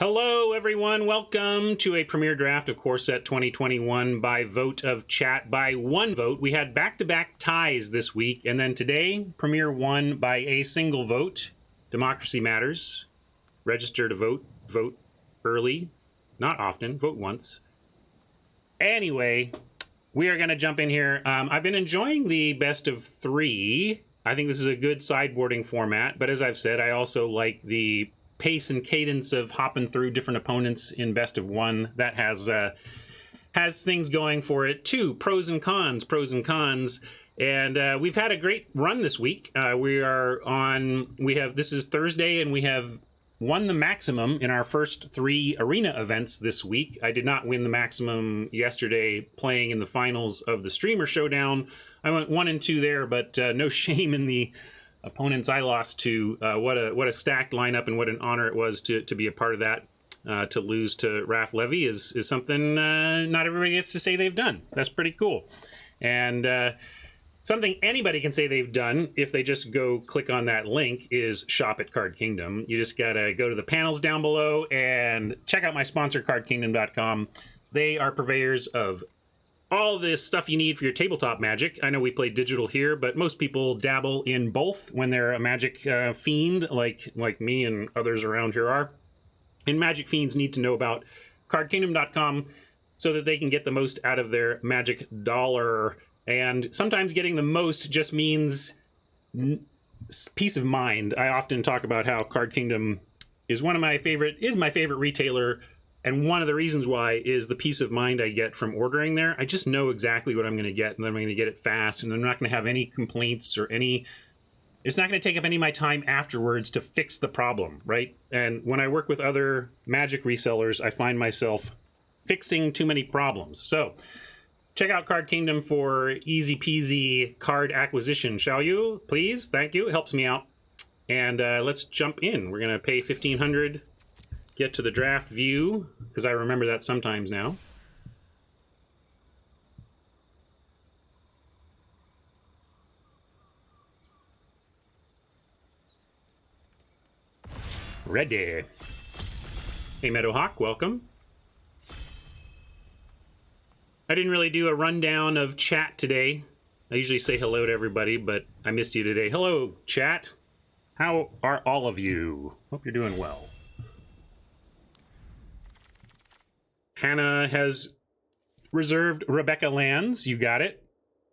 Hello, everyone. Welcome to a premiere draft of Core Set 2021 by vote of chat by one vote. We had back-to-back ties this week, and then today, premiere won by a single vote. Democracy matters. Register to vote. Vote early. Not often. Vote once. Anyway, we are going to jump in here. I've been enjoying the best of three. I think this is a good sideboarding format, but as I've said, I also like the pace and cadence of hopping through different opponents in best of one. That has things going for it too. Pros and cons. And we've had a great run this week. This is Thursday, and we have won the maximum in our first three arena events this week. I did not win the maximum yesterday playing in the finals of the Streamer Showdown. I went 1 and 2 there, but no shame in the opponents I lost to. What a stacked lineup, and what an honor it was to be a part of that. To lose to Raph Levy is something not everybody gets to say they've done. That's pretty cool. And something anybody can say they've done if they just go click on that link is shop at Card Kingdom. You just gotta go to the panels down below and check out my sponsor, cardkingdom.com. They are purveyors of all this stuff you need for your tabletop Magic. I know we play digital here, but most people dabble in both when they're a Magic fiend, like me and others around here are. And Magic fiends need to know about cardkingdom.com so that they can get the most out of their Magic dollar. And sometimes getting the most just means peace of mind. I often talk about how Card Kingdom is my favorite retailer. And one of the reasons why is the peace of mind I get from ordering there. I just know exactly what I'm going to get, and I'm going to get it fast, and I'm not going to have any complaints or it's not going to take up any of my time afterwards to fix the problem, right? And when I work with other Magic resellers, I find myself fixing too many problems. So check out Card Kingdom for easy peasy card acquisition, shall you? Please, thank you, it helps me out. And let's jump in. We're going to pay $1,500. Get to the draft view, because I remember that sometimes now. Ready. Hey, Meadowhawk, welcome. I didn't really do a rundown of chat today. I usually say hello to everybody, but I missed you today. Hello, chat. How are all of you? Hope you're doing well. Hannah has reserved Rebecca lands. You got it.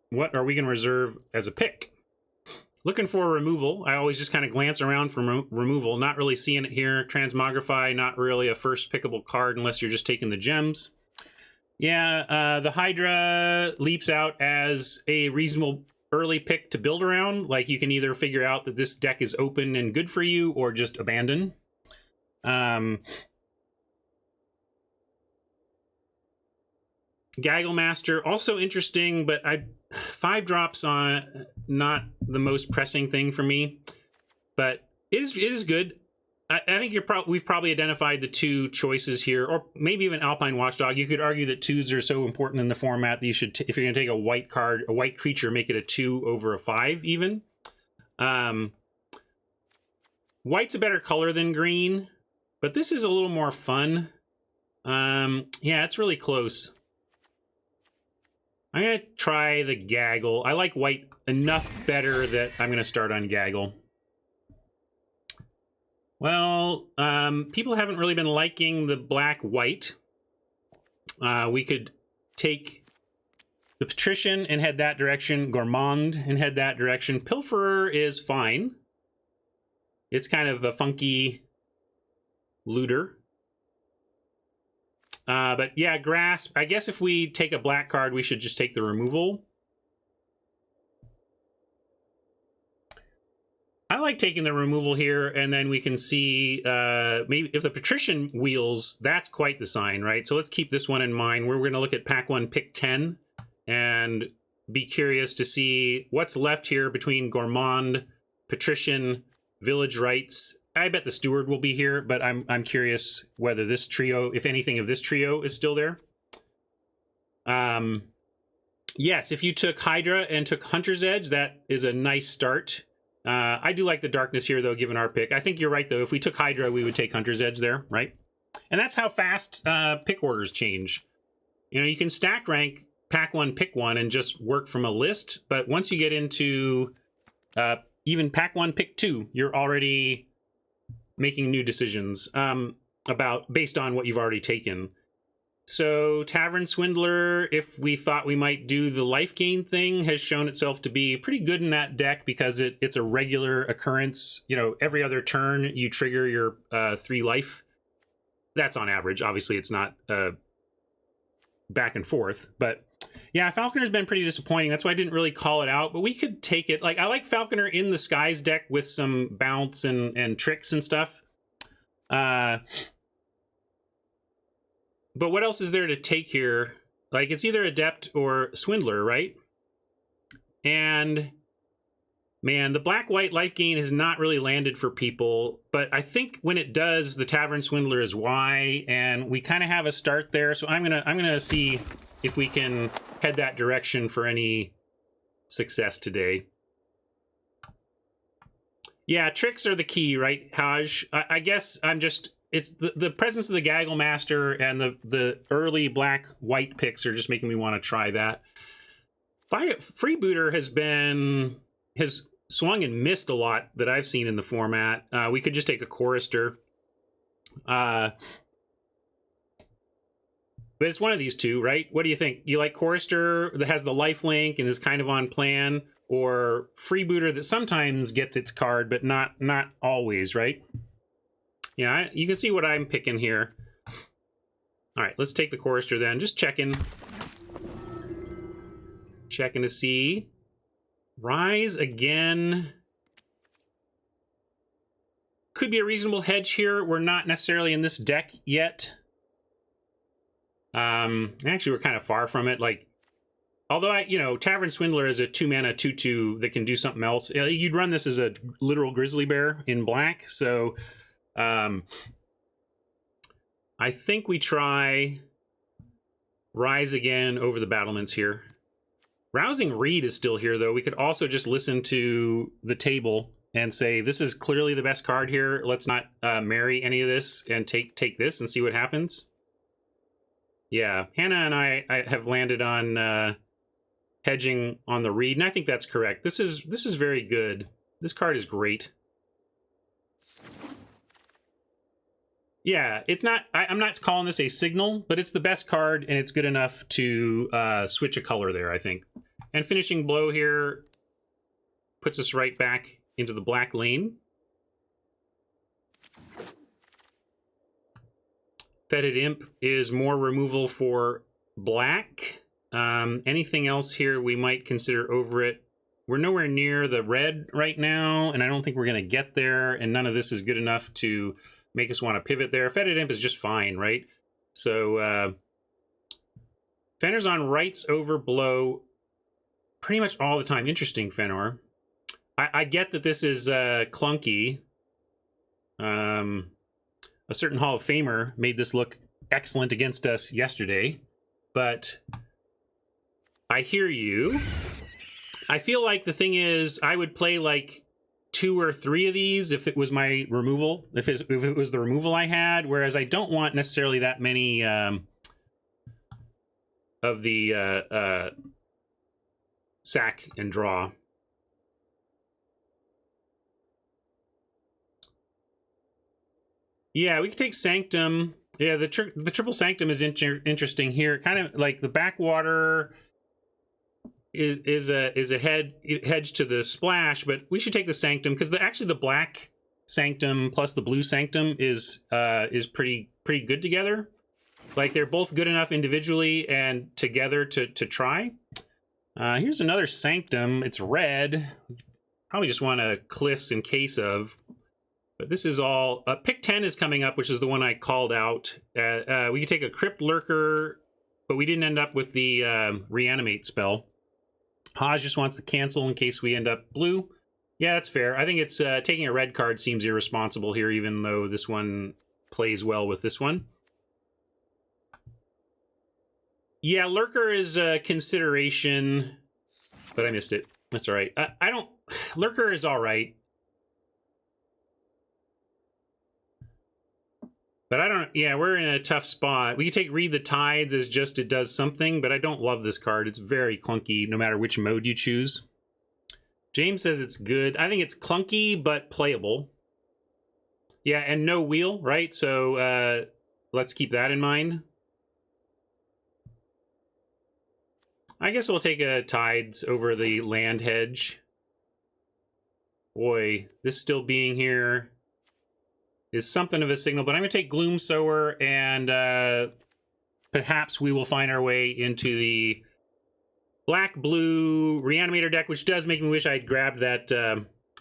What are we going to reserve as a pick? Looking for removal. I always just kind of glance around for removal. Not really seeing it here. Transmogrify, not really a first pickable card unless you're just taking the gems. Yeah, the Hydra leaps out as a reasonable early pick to build around. Like, you can either figure out that this deck is open and good for you, or just abandon. Gaggle Master, also interesting, but 5 drops on not the most pressing thing for me, but it is good. I think we've probably identified the two choices here, or maybe even Alpine Watchdog. You could argue that 2s are so important in the format that you should, if you're going to take a white card, a white creature, make it a 2 over a 5 even. White's a better color than green, but this is a little more fun. Yeah, it's really close. I'm going to try the Gaggle. I like white enough better that I'm going to start on Gaggle. Well, people haven't really been liking the black-white. We could take the Patrician and head that direction, Gourmand and head that direction. Pilferer is fine. It's kind of a funky looter. But yeah, Grasp. I guess if we take a black card, we should just take the removal. I like taking the removal here, and then we can see maybe if the Patrician wheels, that's quite the sign, right? So let's keep this one in mind. We're going to look at pack 1, pick 10, and be curious to see what's left here between Gourmand, Patrician, Village Rites. I bet the Steward will be here, but I'm curious whether this trio, if anything of this trio, is still there. Yes, if you took Hydra and took Hunter's Edge, that is a nice start. I do like the darkness here, though, given our pick. I think you're right, though. If we took Hydra, we would take Hunter's Edge there, right? And that's how fast pick orders change. You know, you can stack rank, pack one, pick one, and just work from a list. But once you get into even pack one, pick two, you're already making new decisions based on what you've already taken. So Tavern Swindler, if we thought we might do the life gain thing, has shown itself to be pretty good in that deck because it's a regular occurrence. You know, every other turn you trigger your 3 life. That's on average. Obviously, it's not back and forth. But yeah, Falconer's been pretty disappointing. That's why I didn't really call it out. But we could take it. Like, I like Falconer in the Skies deck with some bounce and tricks and stuff. But what else is there to take here? Like, it's either Adept or Swindler, right? And, man, the black-white life gain has not really landed for people. But I think when it does, the Tavern Swindler is Y, and we kind of have a start there. So I'm gonna see if we can head that direction for any success today. Yeah, tricks are the key, right, Haj? I guess I'm just... It's the presence of the Gaggle Master and the early black-white picks are just making me want to try that. Freebooter has swung and missed a lot that I've seen in the format. We could just take a Chorister. But it's one of these two, right? What do you think? You like Chorister that has the lifelink and is kind of on plan, or Freebooter that sometimes gets its card, but not always, right? Yeah, you can see what I'm picking here. All right, let's take the Chorister then. Just checking. Checking to see. Rise again. Could be a reasonable hedge here. We're not necessarily in this deck yet. Actually, we're kind of far from it. Like, although Tavern Swindler is a 2-mana 2/2 that can do something else. You'd run this as a literal grizzly bear in black, so... I think we try Rise again over the Battlements here. Rousing Reed is still here, though. We could also just listen to the table and say, this is clearly the best card here. Let's not marry any of this and take this and see what happens. Yeah, Hannah and I have landed on hedging on the Reed, and I think that's correct. This is very good. This card is great. Yeah, it's not... I'm not calling this a signal, but it's the best card, and it's good enough to switch a color there, I think. And Finishing Blow here puts us right back into the black lane. Fetid Imp is more removal for black. Anything else here we might consider over it? We're nowhere near the red right now, and I don't think we're going to get there, and none of this is good enough to... make us want to pivot there. Fetid Imp is just fine, right? So, Fenner's on rights over blow pretty much all the time. Interesting, Fenor. I get that this is clunky. A certain Hall of Famer made this look excellent against us yesterday, but I hear you. I feel like the thing is, I would play like 2 or 3 of these if it was my removal, if it was the removal I had, whereas I don't want necessarily that many of the sack and draw. Yeah, we could take Sanctum. Yeah, the triple Sanctum is interesting here. Kind of like the backwater is a hedge to the splash, but we should take the Sanctum because actually the black Sanctum plus the blue Sanctum is pretty good together. Like, they're both good enough individually and together to try. Here's another Sanctum. It's red. Probably just want a Cliffs in case of. But this is all... pick 10 is coming up, which is the one I called out. We could take a Crypt Lurker, but we didn't end up with the Reanimate spell. Haj just wants to cancel in case we end up blue. Yeah, that's fair. I think it's taking a red card seems irresponsible here, even though this one plays well with this one. Yeah, Lurker is a consideration, but I missed it. That's all right. I don't... Lurker is all right. But I don't, yeah, we're in a tough spot. We can take Read the Tides as just it does something, but I don't love this card. It's very clunky no matter which mode you choose. James says it's good. I think it's clunky, but playable. Yeah, and no wheel, right? So let's keep that in mind. I guess we'll take a Tides over the land hedge. Boy, this still being here is something of a signal, but I'm going to take Gloom Sower, and perhaps we will find our way into the black-blue Reanimator deck, which does make me wish I'd grabbed that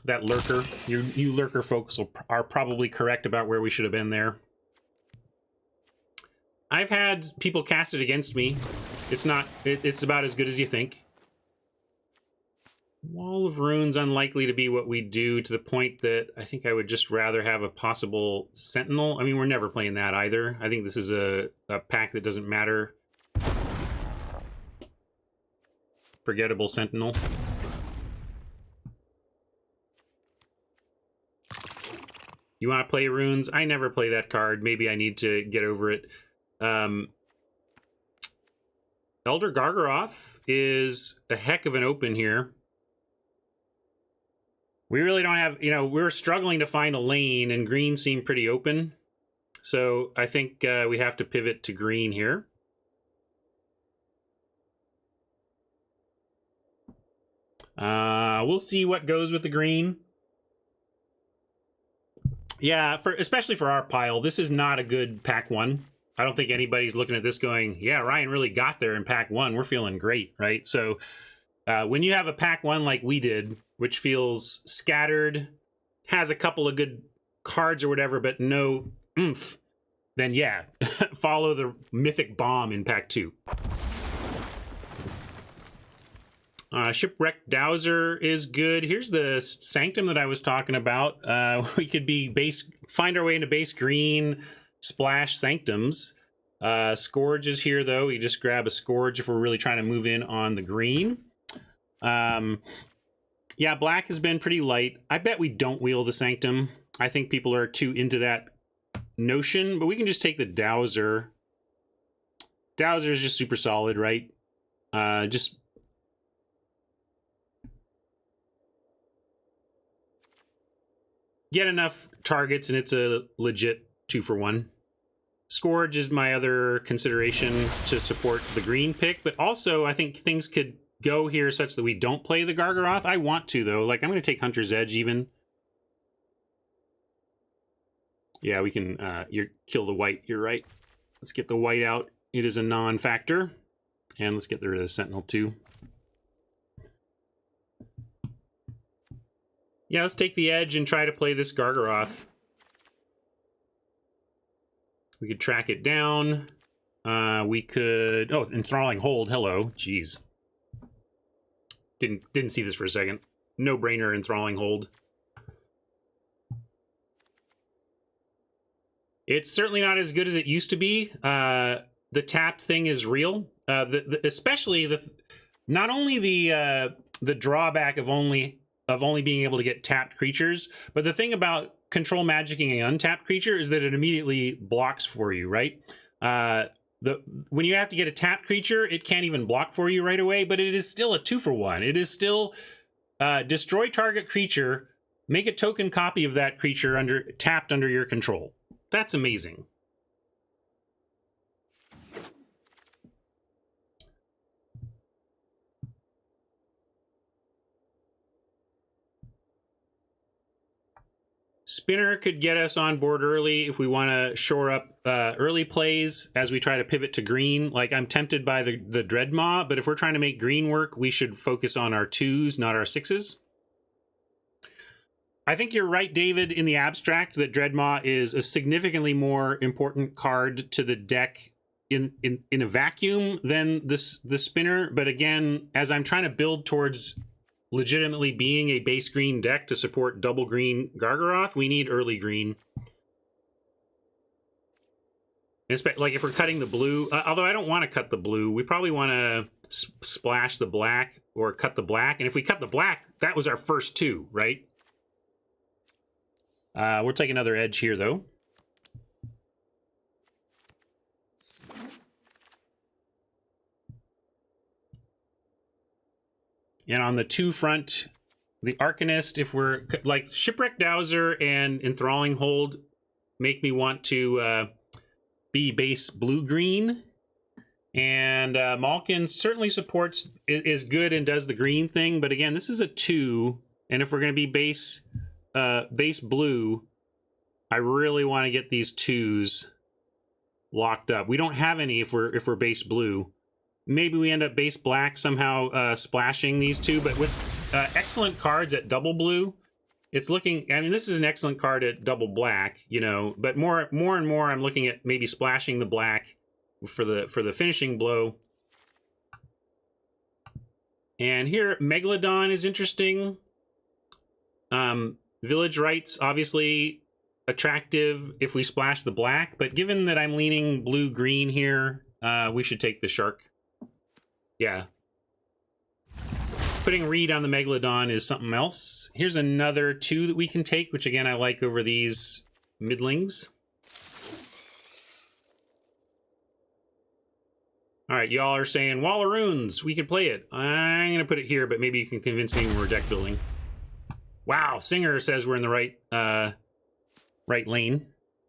that Lurker. You Lurker folks are probably correct about where we should have been there. I've had people cast it against me. It's not. It's about as good as you think. Wall of Runes unlikely to be what we do, to the point that I think I would just rather have a possible Sentinel. I mean, we're never playing that either. I think this is a pack that doesn't matter. Forgettable Sentinel. You want to play Runes? I never play that card. Maybe I need to get over it. Elder Gargaroth is a heck of an open here. We really don't have, you know, we're struggling to find a lane, and green seemed pretty open. So I think we have to pivot to green here. We'll see what goes with the green. Yeah, especially for our pile, this is not a good pack one. I don't think anybody's looking at this going, yeah, Ryan really got there in pack one. We're feeling great, right? So when you have a pack one like we did, which feels scattered, has a couple of good cards or whatever, but no oomph, then yeah, follow the Mythic Bomb in pack two. Shipwrecked Dowser is good. Here's the Sanctum that I was talking about. We could be find our way into base green, splash Sanctums. Scourge is here, though. You just grab a Scourge if we're really trying to move in on the green. Yeah, black has been pretty light. I bet we don't wheel the Sanctum. I think people are too into that notion, but we can just take the Dowser. Dowser is just super solid, right? Just get enough targets and it's a legit 2-for-1. Scourge is my other consideration to support the green pick, but also I think things could go here such that we don't play the Gargaroth. I want to, though. Like, I'm going to take Hunter's Edge even. Yeah, we can kill the white. You're right. Let's get the white out. It is a non-factor. And let's get rid of the Sentinel, too. Yeah, let's take the edge and try to play this Gargaroth. We could track it down. We could... Oh, Enthralling Hold. Hello. Jeez. Didn't see this for a second. No-brainer Enthralling Hold. It's certainly not as good as it used to be. The tapped thing is real. Especially not only the drawback of only being able to get tapped creatures, but the thing about control magicking an untapped creature is that it immediately blocks for you, right? When you have to get a tapped creature, it can't even block for you right away, but it is still a 2-for-1. It is still destroy target creature, make a token copy of that creature tapped under your control. That's amazing. Spinner could get us on board early if we want to shore up early plays as we try to pivot to green. Like, I'm tempted by the Dreadmaw, but if we're trying to make green work, we should focus on our 2s, not our 6s. I think you're right, David, in the abstract that Dreadmaw is a significantly more important card to the deck in a vacuum than the Spinner. But again, as I'm trying to build towards legitimately being a base green deck to support double green Gargaroth, we need early green. Like if we're cutting the blue, although I don't want to cut the blue, we probably want to splash the black or cut the black. And if we cut the black, that was our first 2, right? We'll take another edge here, though. And on the 2 front, the Arcanist, if we're like Shipwreck Dowser and Enthralling Hold make me want to be base blue-green. And Malkin certainly supports, is good and does the green thing. But again, this is a 2. And if we're going to be base blue, I really want to get these 2s locked up. We don't have any if we're base blue. Maybe we end up base black somehow splashing these 2. But with excellent cards at double blue, it's looking, I mean, this is an excellent card at double black, you know, but more and more I'm looking at maybe splashing the black for the finishing blow. And here Megalodon is interesting. Village Rites obviously attractive if we splash the black, but given that I'm leaning blue green here, we should take the shark. Yeah. Putting Reed on the Megalodon is something else. Here's another 2 that we can take, which again I like over these middlings. All right, y'all are saying Wall of Runes, we could play it. I'm gonna put it here, but maybe you can convince me when we're deck building. Wow, Singer says we're in the right lane.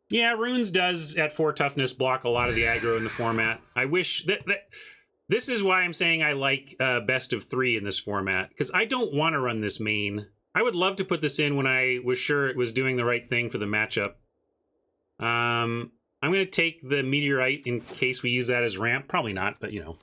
Yeah, Runes does at 4 toughness block a lot of the aggro in the format. I wish that this is why I'm saying I like best of 3 in this format, because I don't want to run this main. I would love to put this in when I was sure it was doing the right thing for the matchup. I'm going to take the Meteorite in case we use that as ramp. Probably not, but you know.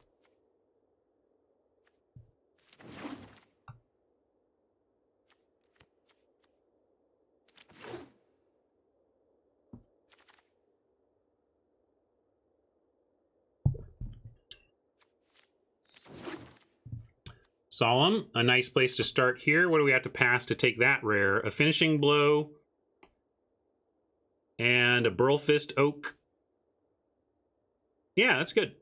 Solemn, a nice place to start here. What do we have to pass to take that rare? A Finishing Blow and a Burlfist Oak. Yeah, that's good.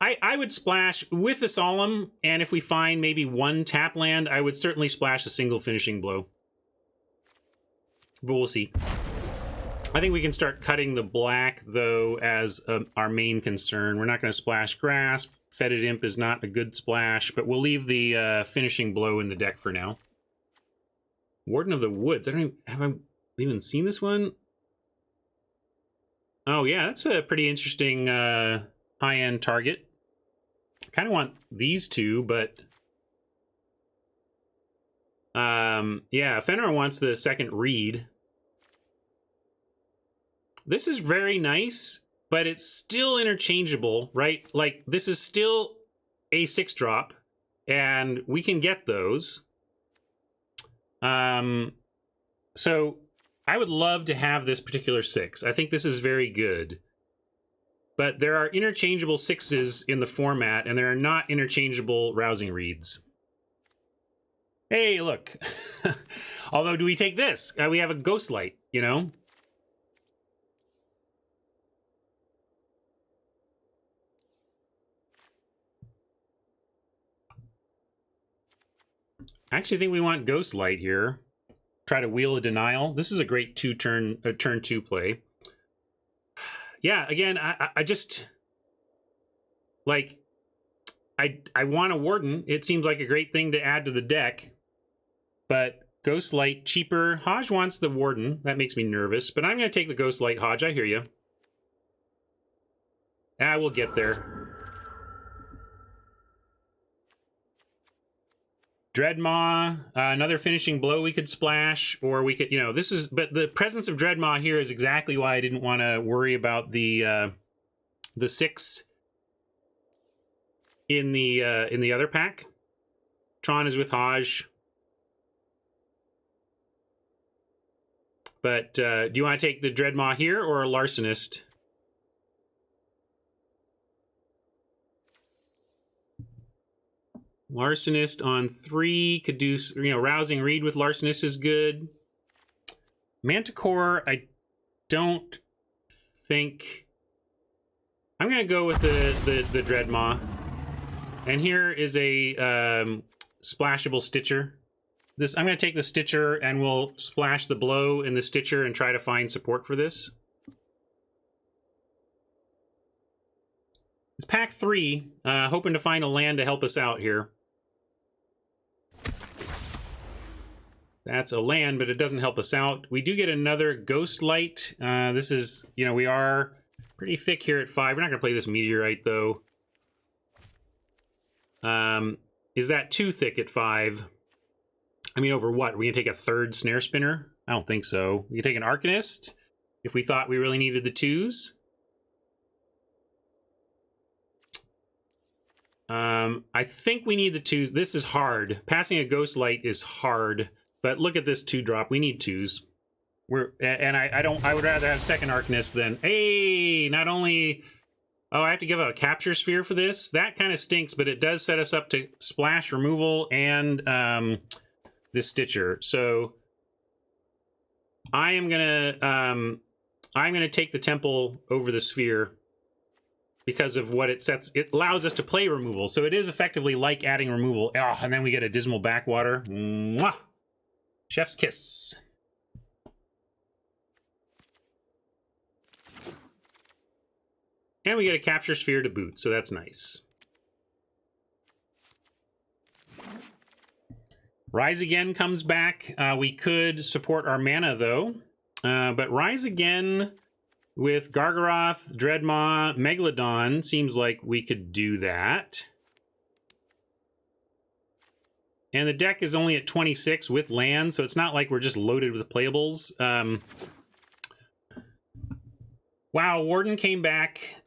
I would splash with the Solemn, and if we find maybe 1 tap land, I would certainly splash a single Finishing Blow. But we'll see. I think we can start cutting the black, though, as our main concern. We're not going to splash Grasp. Fetid Imp is not a good splash, but we'll leave the Finishing Blow in the deck for now. Warden of the Woods. Have I even seen this one? Oh, yeah, that's a pretty interesting high-end target. I kind of want these 2, but... yeah, Fenrir wants the second Reed. This is very nice, but it's still interchangeable, right? Like, this is still a 6-drop, and we can get those. So I would love to have this particular 6. I think this is very good. But there are interchangeable 6s in the format, and there are not interchangeable Rousing Reeds. Hey, look. Although, do we take this? We have a Ghostlight, you know? I actually think we want Ghostlight here. Try to Wheel of Denial. This is a great turn 2 play. Yeah, again, I just... Like, I want a Warden. It seems like a great thing to add to the deck. But Ghostlight, cheaper. Hodge wants the Warden. That makes me nervous. But I'm going to take the Ghostlight, Hodge. I hear you. We'll get there. Dreadmaw, another Finishing Blow we could splash, or we could, you know, this is, but the presence of Dreadmaw here is exactly why I didn't want to worry about the 6 in the other pack. Tron is with Hodge. But do you want to take the Dreadmaw here or a Larcenist? Larcenist on 3 could do, you know, Rousing Reed with Larcenist is good. Manticore, I don't think... I'm going to go with the Dreadmaw. And here is a splashable Stitcher. I'm going to take the Stitcher and we'll splash the Blow in the Stitcher and try to find support for this. It's pack 3, hoping to find a land to help us out here. That's a land, but it doesn't help us out. We do get another Ghost Light. This is, you know, we are pretty thick here at 5. We're not going to play this Meteorite, though. Is that too thick at 5? I mean, over what? Are we going to take a 3rd Snare Spinner? I don't think so. We can take an Arcanist if we thought we really needed the 2s. I think we need the 2s. This is hard. Passing a Ghost Light is hard, but look at this 2-drop. We need 2s. I would rather have second Arcanist than, hey, not only, oh, I have to give a Capture Sphere for this. That kind of stinks, but it does set us up to splash removal and this Stitcher. So I'm gonna take the Temple over the Sphere because of what it sets. It allows us to play removal, so it is effectively like adding removal. Oh, and then we get a Dismal Backwater. Mwah! Chef's kiss. And we get a Capture Sphere to boot, so that's nice. Rise Again comes back. We could support our mana, though. But Rise Again with Gargaroth, Dreadmaw, Megalodon seems like we could do that. And the deck is only at 26 with land, so it's not like we're just loaded with playables. Wow, Warden came back.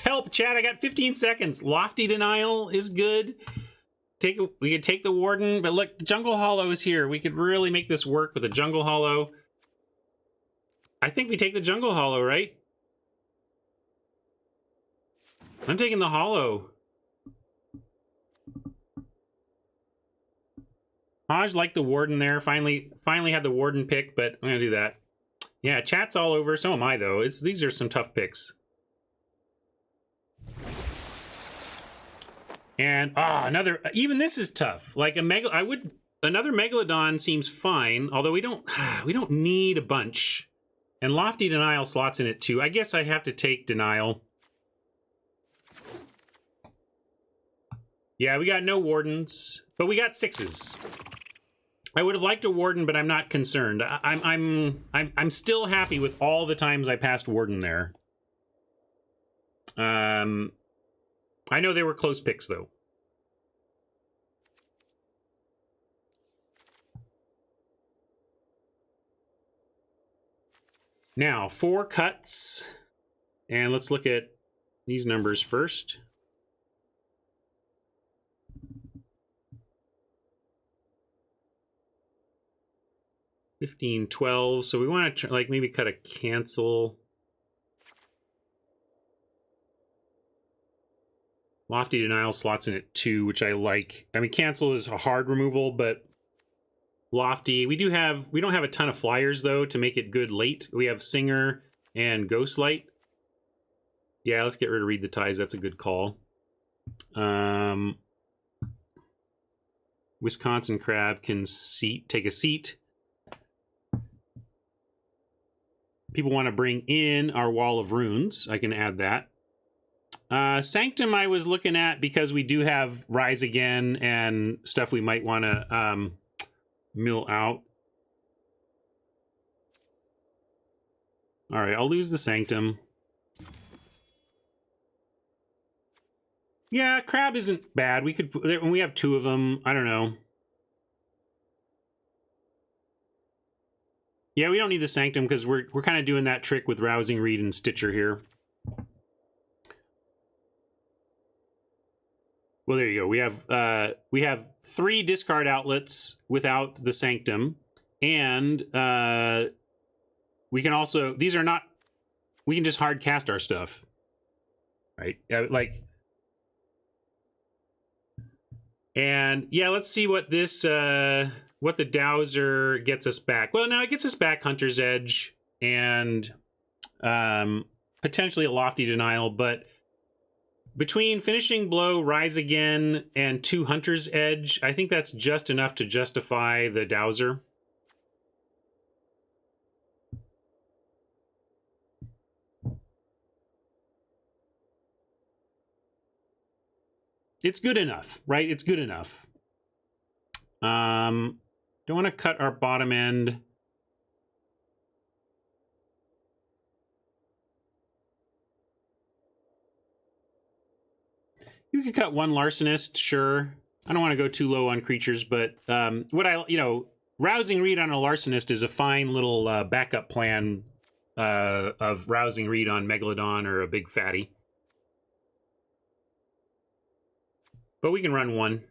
Help, chat, I got 15 seconds. Lofty Denial is good. We could take the Warden, but look, the Jungle Hollow is here. We could really make this work with a Jungle Hollow. I think we take the Jungle Hollow, right? I'm taking the Hollow. Haj liked the Warden there. Finally had the Warden pick, but I'm gonna do that. Yeah, chat's all over. So am I, though. These are some tough picks. And another. Even this is tough. Like another Megalodon seems fine, although we don't need a bunch. And Lofty Denial slots in it too. I guess I have to take Denial. Yeah, we got no Wardens, but we got 6s. I would have liked a Warden, but I'm not concerned. I'm still happy with all the times I passed Warden there. I know they were close picks, though. Now, 4 cuts. And let's look at these numbers first. $15, $12. So we want to like maybe cut a cancel. Lofty Denial slots in at 2, which I like. I mean, cancel is a hard removal, but Lofty. We don't have a ton of flyers though to make it good late. We have Singer and Ghostlight. Yeah, let's get rid of Read the Ties. That's a good call. Wisconsin Crab can take a seat. People want to bring in our Wall of Runes. I can add that. Sanctum I was looking at because we do have Rise Again and stuff we might want to mill out. All right, I'll lose the Sanctum. Yeah, Crab isn't bad. We could, when we have 2 of them, I don't know. Yeah, we don't need the Sanctum because we're kind of doing that trick with Rousing Reed and Stitcher here. Well, there you go. We have 3 discard outlets without the Sanctum, and we can also, these are not, we can just hard cast our stuff, right? Like, and yeah, let's see what this what the Dowser gets us back. Well, now it gets us back Hunter's Edge and potentially a Lofty Denial, but between Finishing Blow, Rise Again, and 2 Hunter's Edge, I think that's just enough to justify the Dowser. It's good enough, right? It's good enough. Don't want to cut our bottom end. You could cut one Larcenist, sure. I don't want to go too low on creatures, but Rousing Reed on a Larcenist is a fine little backup plan of Rousing Reed on Megalodon or a big fatty. But we can run one.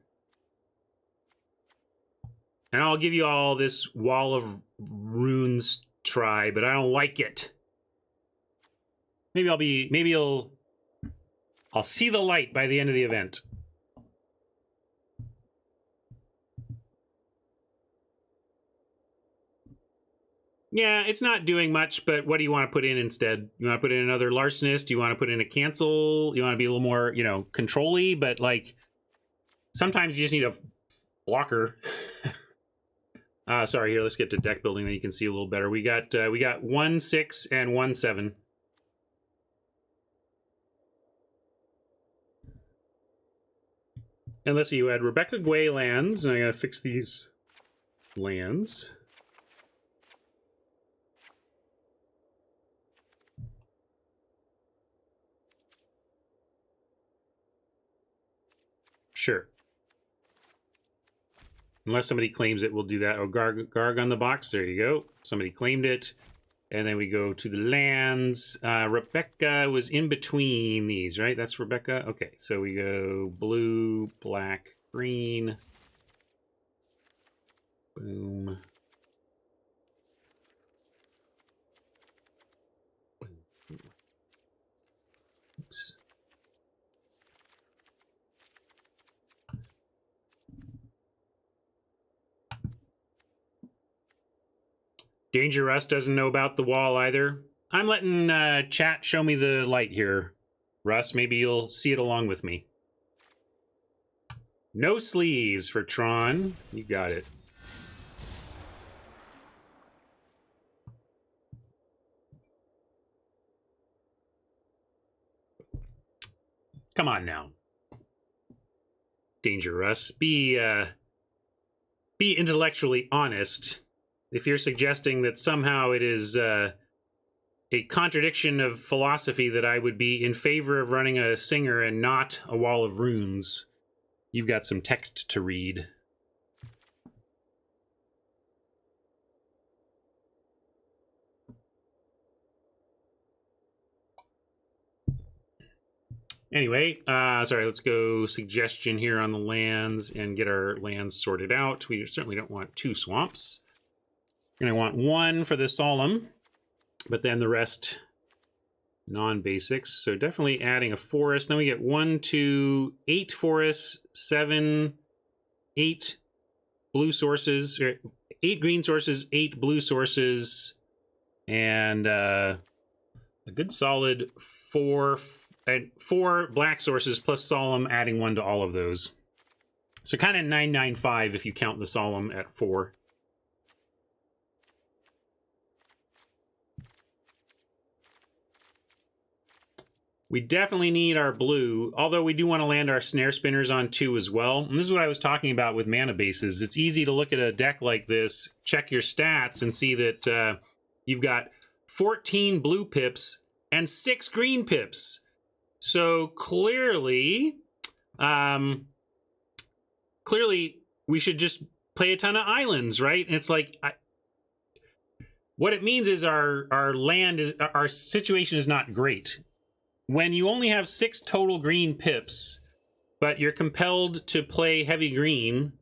And I'll give you all this Wall of Runes try, but I don't like it. I'll see the light by the end of the event. Yeah, it's not doing much, but what do you want to put in instead? You want to put in another Larcenist? You want to put in a cancel? You want to be a little more, control-y, but like sometimes you just need a blocker. Sorry, here, let's get to deck building, then you can see a little better. We got 1/6 and 1/7. And let's see, you had Rebecca Gway lands, and I gotta fix these lands. Sure. Unless somebody claims it, we'll do that. Oh, Garg on the box. There you go. Somebody claimed it. And then we go to the lands. Rebecca was in between these, right? That's Rebecca. Okay, so we go blue, black, green. Boom. Oops. Danger Russ doesn't know about the wall either. I'm letting chat show me the light here. Russ, maybe you'll see it along with me. No sleeves for Tron. You got it. Come on now. Danger Russ. Be intellectually honest. If you're suggesting that somehow it is a contradiction of philosophy that I would be in favor of running a Singer and not a Wall of Runes, you've got some text to read. Anyway, sorry, let's go suggestion here on the lands and get our lands sorted out. We certainly don't want 2 swamps. And I want 1 for the Solemn, but then the rest non-basics. So definitely adding a forest. Then we get 1, 2, 8 forests, 7, 8 blue sources, 8 green sources, 8 blue sources, and a good solid 4 black sources plus Solemn, adding 1 to all of those. So kind of 995 if you count the Solemn at 4. We definitely need our blue, although we do want to land our snare spinners on 2 as well. And this is what I was talking about with mana bases. It's easy to look at a deck like this, check your stats, and see that you've got 14 blue pips and 6 green pips. So clearly we should just play a ton of islands, right? And it's like, what it means is our situation is not great. When you only have 6 total green pips, but you're compelled to play heavy green,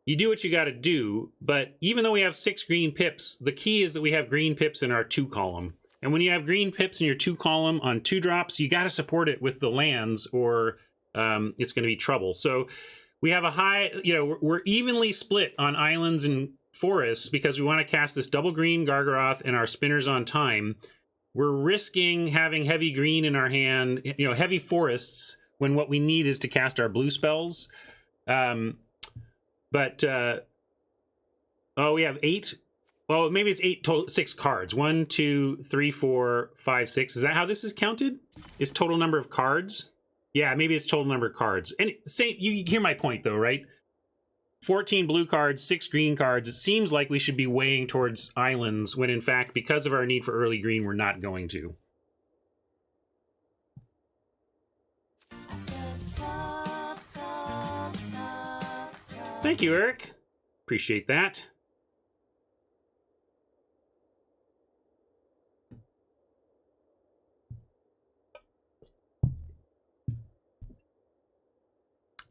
you do what you got to do. But even though we have 6 green pips, the key is that we have green pips in our 2 column. And when you have green pips in your 2 column on 2 drops, you got to support it with the lands, or it's going to be trouble. So we have a high, we're evenly split on islands and forests because we want to cast this double green Gargaroth and our spinners on time. We're risking having heavy green in our hand, heavy forests, when what we need is to cast our blue spells. We have 8. Well, maybe it's 8 total, 6 cards. 1, 2, 3, 4, 5, 6. Is that how this is counted? Is total number of cards? Yeah, maybe it's total number of cards. And say you hear my point though, right? 14 blue cards, 6 green cards. It seems like we should be weighing towards islands when in fact, because of our need for early green, we're not going to. Thank you, Eric. Appreciate that.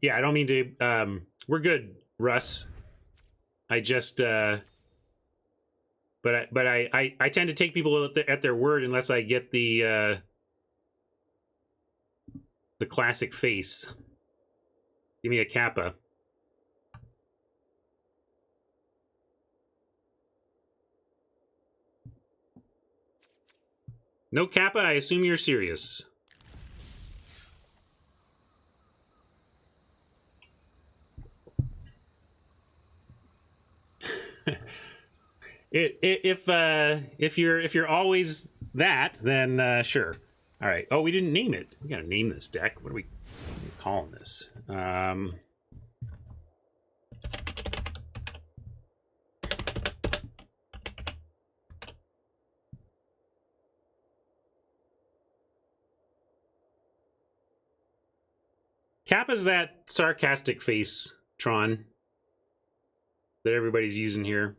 Yeah, I don't mean to. We're good, Russ. I just, but I tend to take people at their word unless I get the classic face. Give me a Kappa. No Kappa. I assume you're serious. If you're always that, then sure. All right. Oh, we didn't name it. We gotta name this deck. What are we calling this? Kappa's that sarcastic face, Tron, that everybody's using here.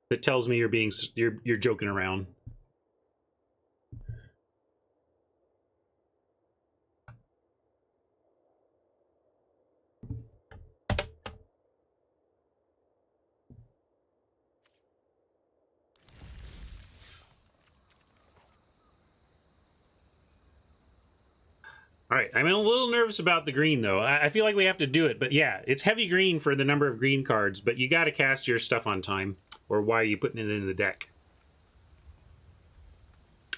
That tells me you're joking around. All right, I'm a little nervous about the green, though. I feel like we have to do it, but yeah, it's heavy green for the number of green cards, but you got to cast your stuff on time, or why are you putting it in the deck?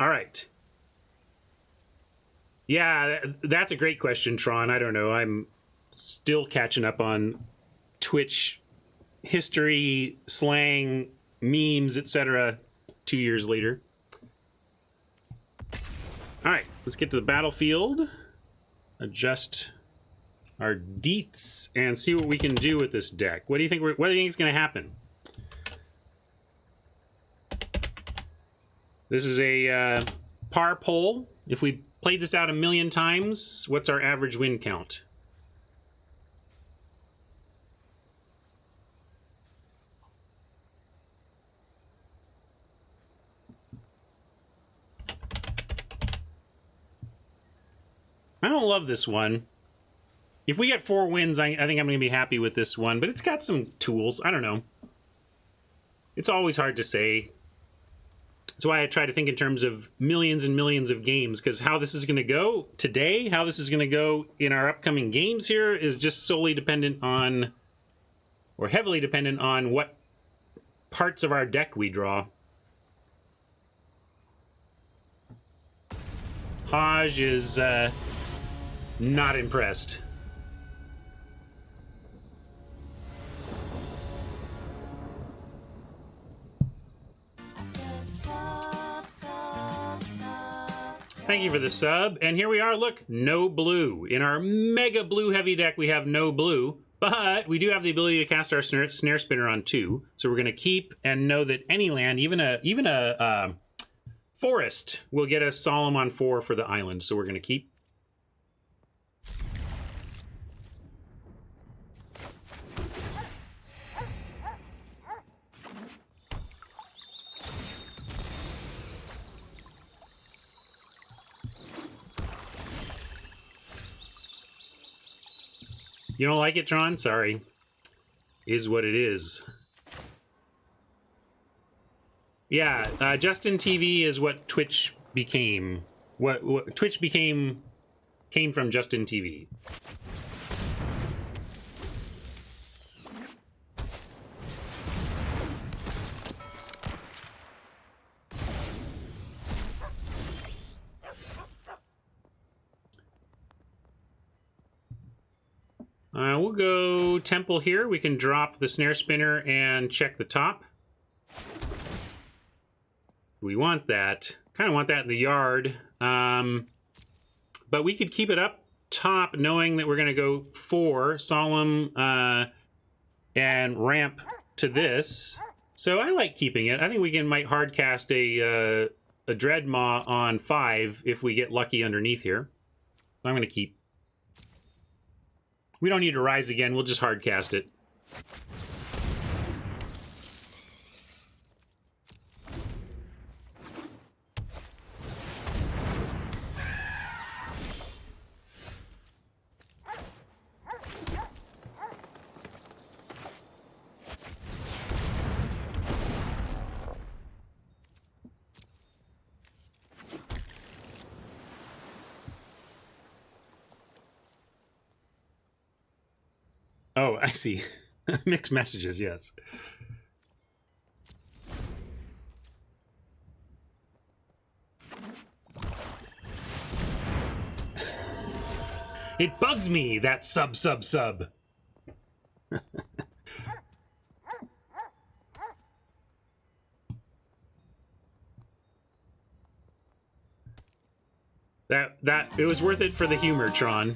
All right. Yeah, that's a great question, Tron. I don't know. I'm still catching up on Twitch history, slang, memes, etc. 2 years later. All right, let's get to the battlefield. Adjust our deets and see what we can do with this deck. What do you think? What do you think is going to happen? This is a par poll. If we played this out 1,000,000 times, what's our average win count? I don't love this one. If we get 4 wins, I think I'm going to be happy with this one, but it's got some tools. I don't know. It's always hard to say. That's why I try to think in terms of millions and millions of games, because how this is going to go today, how this is going to go in our upcoming games here is just solely dependent on, or heavily dependent on, what parts of our deck we draw. Haj is not impressed. Thank you for the sub. And here we are. Look, no blue. In our mega blue heavy deck, we have no blue. But we do have the ability to cast our snare spinner on 2. So we're going to keep and know that any land, even a forest, will get a solemn on 4 for the island. So we're going to keep. You don't like it, Tron? Sorry. Is what it is. Yeah, Justin TV is what Twitch became. What Twitch became came from Justin TV. We'll go temple here. We can drop the snare spinner and check the top. We want that. Kind of want that in the yard. But we could keep it up top, knowing that we're going to go 4 Solemn and ramp to this. So I like keeping it. I think we might hard cast a Dreadmaw on 5 if we get lucky underneath here. I'm going to keep. We don't need to rise again. We'll just hard cast it. Oh, I see. Mixed messages, yes. It bugs me, that sub. That it was worth it for the humor, Tron.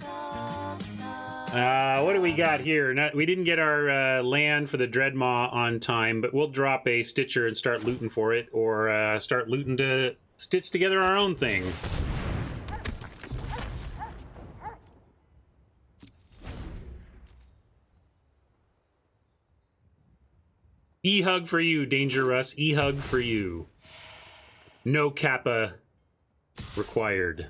What do we got here? We didn't get our land for the Dreadmaw on time, but we'll drop a Stitcher and start looting for it, or start looting to stitch together our own thing. E-hug for you, Danger Russ. E-hug for you. No Kappa required.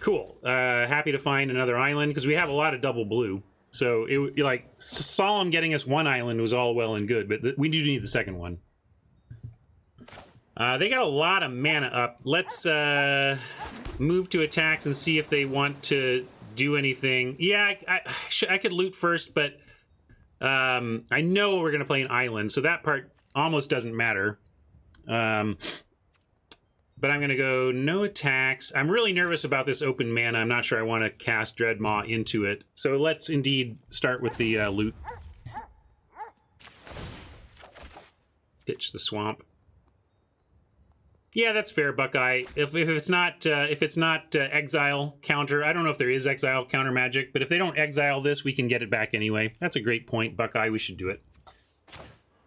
Cool. Happy to find another island, because we have a lot of double blue. So, it like, Solemn getting us 1 island was all well and good, but we do need the second one. They got a lot of mana up. Let's move to attacks and see if they want to do anything. Yeah, I could loot first, but I know we're going to play an island, so that part almost doesn't matter. But I'm going to go no attacks. I'm really nervous about this open mana. I'm not sure I want to cast Dreadmaw into it. So let's indeed start with the loot. Pitch the swamp. Yeah, that's fair, Buckeye. If it's not exile counter, I don't know if there is exile counter magic, but if they don't exile this, we can get it back anyway. That's a great point, Buckeye. We should do it.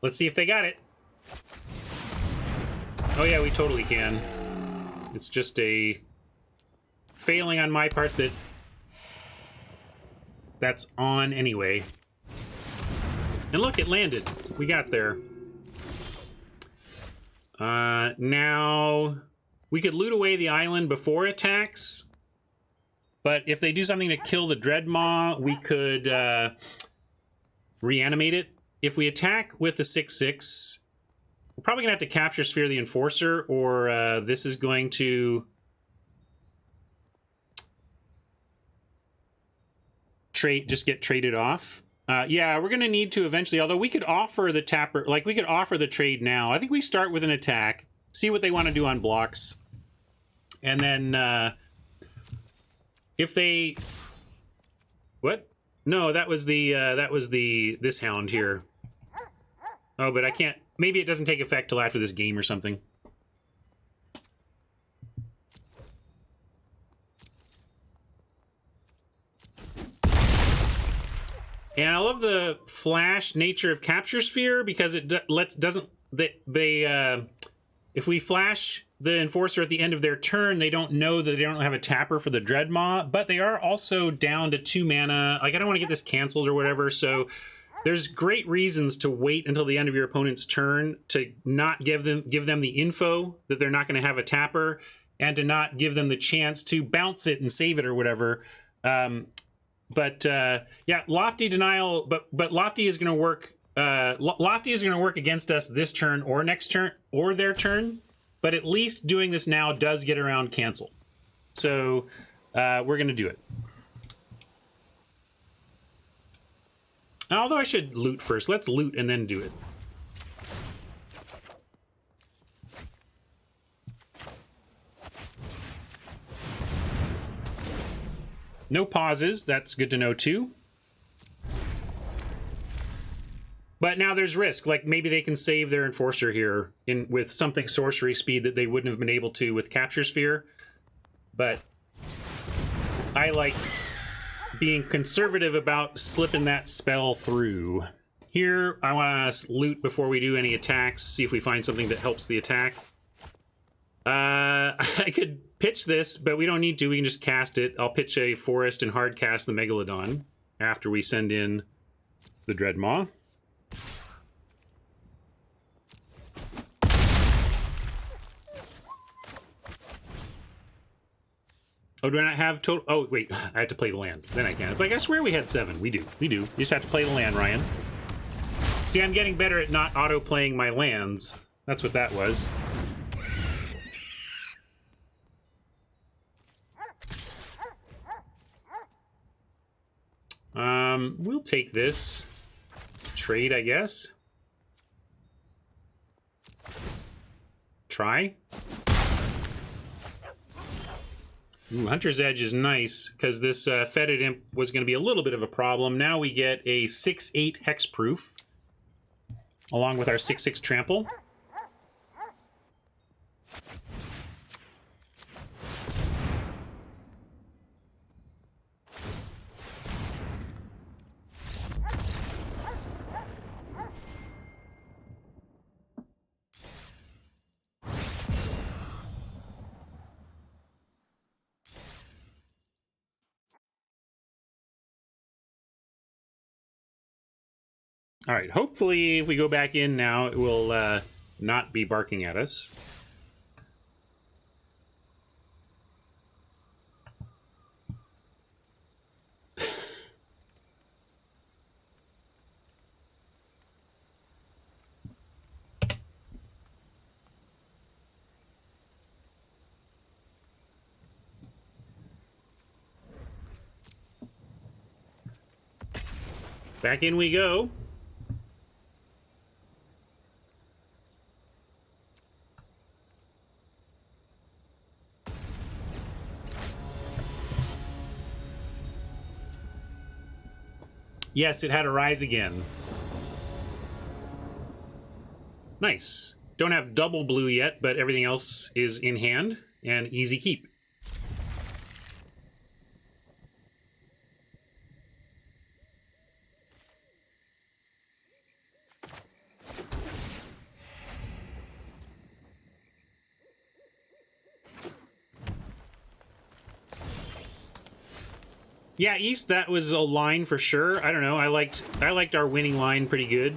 Let's see if they got it. Oh yeah, we totally can. It's just a failing on my part that's on anyway. And look, it landed. We got there. Now, we could loot away the island before attacks, but if they do something to kill the Dreadmaw, we could reanimate it. If we attack with the 6/6, we're probably going to have to capture Sphere the Enforcer, or this is going to just get traded off. Yeah, we're going to need to eventually, although we could offer the tapper, like we could offer the trade now. I think we start with an attack, see what they want to do on blocks, and then if they... What? No, that was this hound here. Oh, but I can't... Maybe it doesn't take effect till after this game or something. And I love the flash nature of Capture Sphere, because it if we flash the Enforcer at the end of their turn, they don't know that they don't have a tapper for the Dreadmaw, but they are also down to 2 mana. Like, I don't want to get this canceled or whatever, so there's great reasons to wait until the end of your opponent's turn to not give them the info that they're not going to have a tapper, and to not give them the chance to bounce it and save it or whatever. Yeah, Lofty denial, but Lofty is going to work. Lofty is going to work against us this turn or next turn or their turn, but at least doing this now does get around cancel. So we're going to do it. Although I should loot first. Let's loot and then do it. No pauses. That's good to know too. But now there's risk. Like maybe they can save their Enforcer here with something sorcery speed that they wouldn't have been able to with Capture Sphere. But I like being conservative about slipping that spell through. Here, I want to loot before we do any attacks, see if we find something that helps the attack. I could pitch this, but we don't need to. We can just cast it. I'll pitch a Forest and hard cast the Megalodon after we send in the Dreadmaw. Oh, do I not have total? Oh, wait. I have to play the land. Then I can. It's like, I swear we had 7. We do. We do. You just have to play the land, Ryan. See, I'm getting better at not auto-playing my lands. That's what that was. We'll take this. Trade, I guess. Try. Ooh, Hunter's Edge is nice, because this Fetid Imp was going to be a little bit of a problem. Now we get a 6/8 hexproof, along with our 6/6 trample. All right, hopefully if we go back in now, it will not be barking at us. Back in we go. Yes, it had a rise again. Nice. Don't have double blue yet, but everything else is in hand and easy keep. Yeah, East, that was a line for sure. I don't know. I liked our winning line pretty good.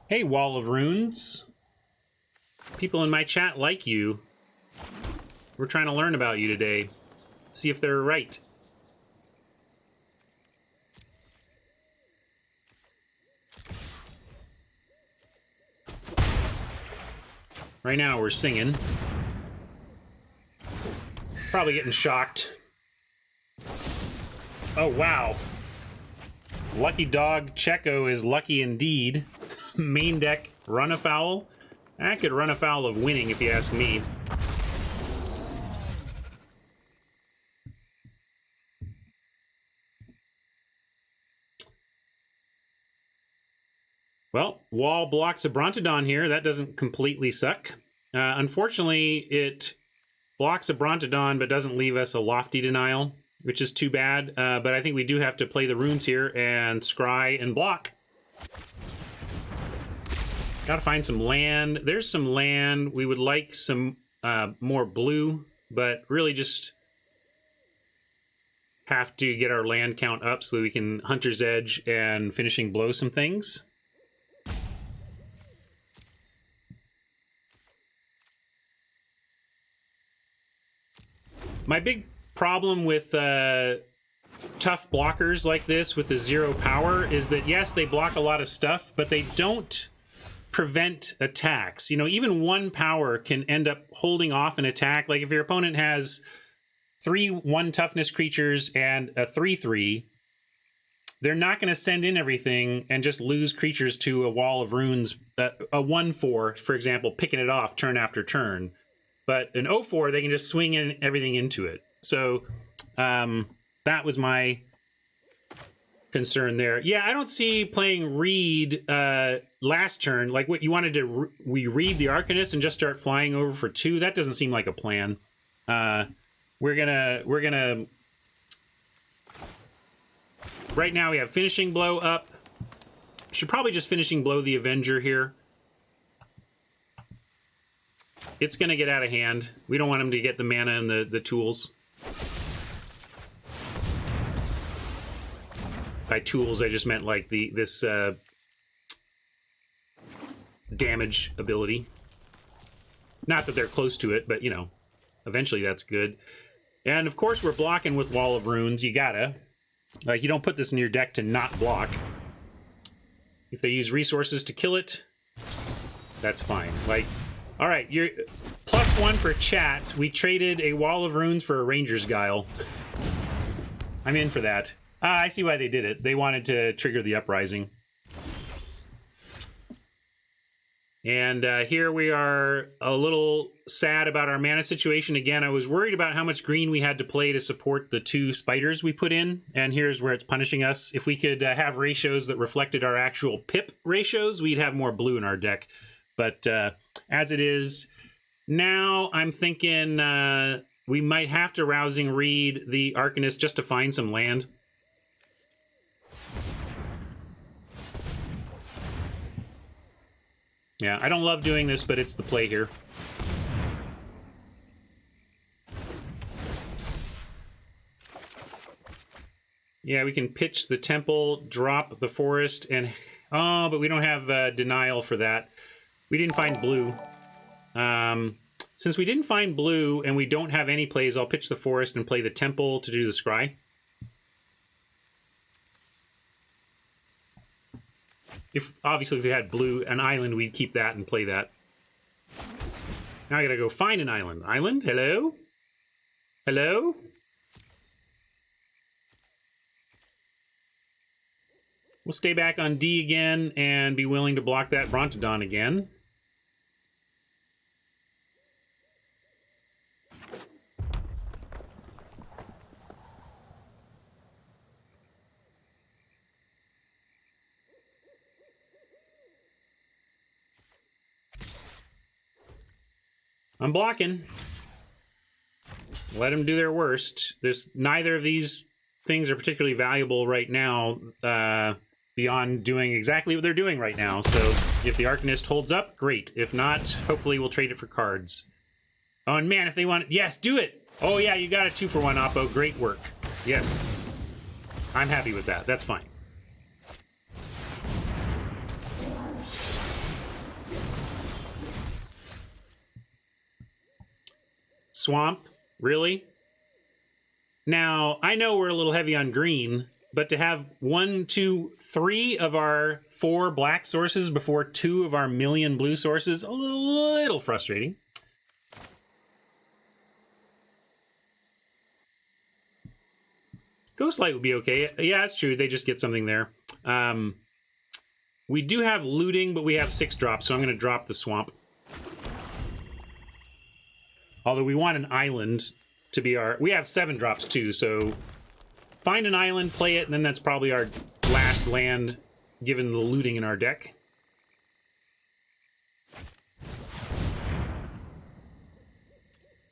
Hey, Wall of Runes. People in my chat like you. We're trying to learn about you today. See if they're right. Right now we're singing. Probably getting shocked. Oh, wow. Lucky Dog Checo is lucky indeed. Main deck, run afoul. I could run afoul of winning if you ask me. Well, Wall blocks a Brontodon here. That doesn't completely suck. Unfortunately, it blocks a Brontodon but doesn't leave us a Lofty Denial, which is too bad. But I think we do have to play the runes here and scry and block. Gotta find some land. There's some land. We would like some more blue, but really just have to get our land count up so that we can Hunter's Edge and Finishing Blow some things. My big problem with tough blockers like this with the 0 power is that, yes, they block a lot of stuff, but they don't prevent attacks. You know, even 1 power can end up holding off an attack. Like if your opponent has 3 1 toughness creatures and a 3/3, they're not going to send in everything and just lose creatures to a wall of runes, a 1/4, for example, picking it off turn after turn. But an 0/4, they can just swing in everything into it. So that was my concern there. Yeah, I don't see playing Reed last turn. Like what you wanted to, we read the Arcanist and just start flying over for 2. That doesn't seem like a plan. We're gonna. Right now we have Finishing Blow up. Should probably just Finishing Blow the Avenger here. It's gonna get out of hand. We don't want him to get the mana and the tools. By tools, I just meant like this damage ability. Not that they're close to it, but you know, eventually that's good. And of course, we're blocking with Wall of Runes. You gotta, like, you don't put this in your deck to not block. If they use resources to kill it, that's fine. Like, all right, you're +1 for chat. We traded a Wall of Runes for a Ranger's Guile. I'm in for that. I see why they did it. They wanted to trigger the Uprising. And here we are a little sad about our mana situation. Again, I was worried about how much green we had to play to support the 2 spiders we put in. And here's where it's punishing us. If we could have ratios that reflected our actual pip ratios, we'd have more blue in our deck. But as it is, now I'm thinking we might have to Rousing Reed the Arcanist just to find some land. Yeah, I don't love doing this, but it's the play here. Yeah, we can pitch the temple, drop the forest, and... Oh, but we don't have denial for that. We didn't find blue. Since we didn't find blue and we don't have any plays, I'll pitch the forest and play the temple to do the scry. Obviously, if we had blue, an island, we'd keep that and play that. Now I gotta go find an island. Island? Hello? Hello? We'll stay back on D again and be willing to block that Brontodon again. I'm blocking. Let them do their worst. There's neither of these things are particularly valuable right now, beyond doing exactly what they're doing right now. So if the Arcanist holds up, great. If not, hopefully we'll trade it for cards. Oh, and man, if they want... Yes, do it! Oh yeah, you got a 2-for-1, Oppo. Great work. Yes. I'm happy with that. That's fine. Swamp? Really? Now, I know we're a little heavy on green, but to have 1, 2, 3 of our 4 black sources before 2 of our million blue sources, a little frustrating. Ghostlight would be okay. Yeah, that's true. They just get something there. We do have looting, but we have 6 drops, so I'm going to drop the swamp. Although we want an island to be our... We have 7 drops too, so... Find an island, play it, and then that's probably our last land, given the looting in our deck.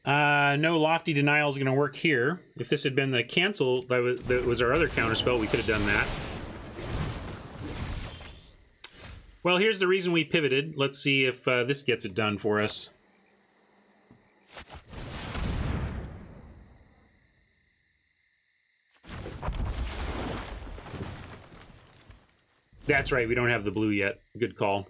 No Lofty Denial is going to work here. If this had been the cancel, that was our other counterspell, we could have done that. Well, here's the reason we pivoted. Let's see if this gets it done for us. That's right, we don't have the blue yet. Good call.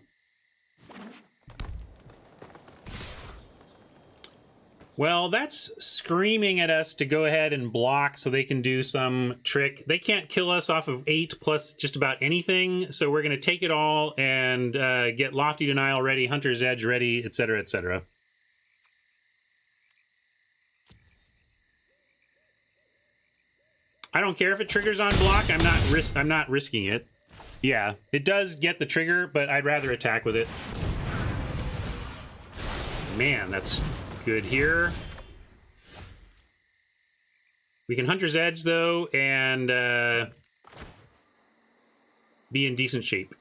Well, that's screaming at us to go ahead and block so they can do some trick. They can't kill us off of 8 plus just about anything, so we're going to take it all and get Lofty Denial ready, Hunter's Edge ready, etc., etc. I don't care if it triggers on block. I'm not risking it. Yeah, it does get the trigger, but I'd rather attack with it. Man, that's good here. We can Hunter's Edge, though, and be in decent shape.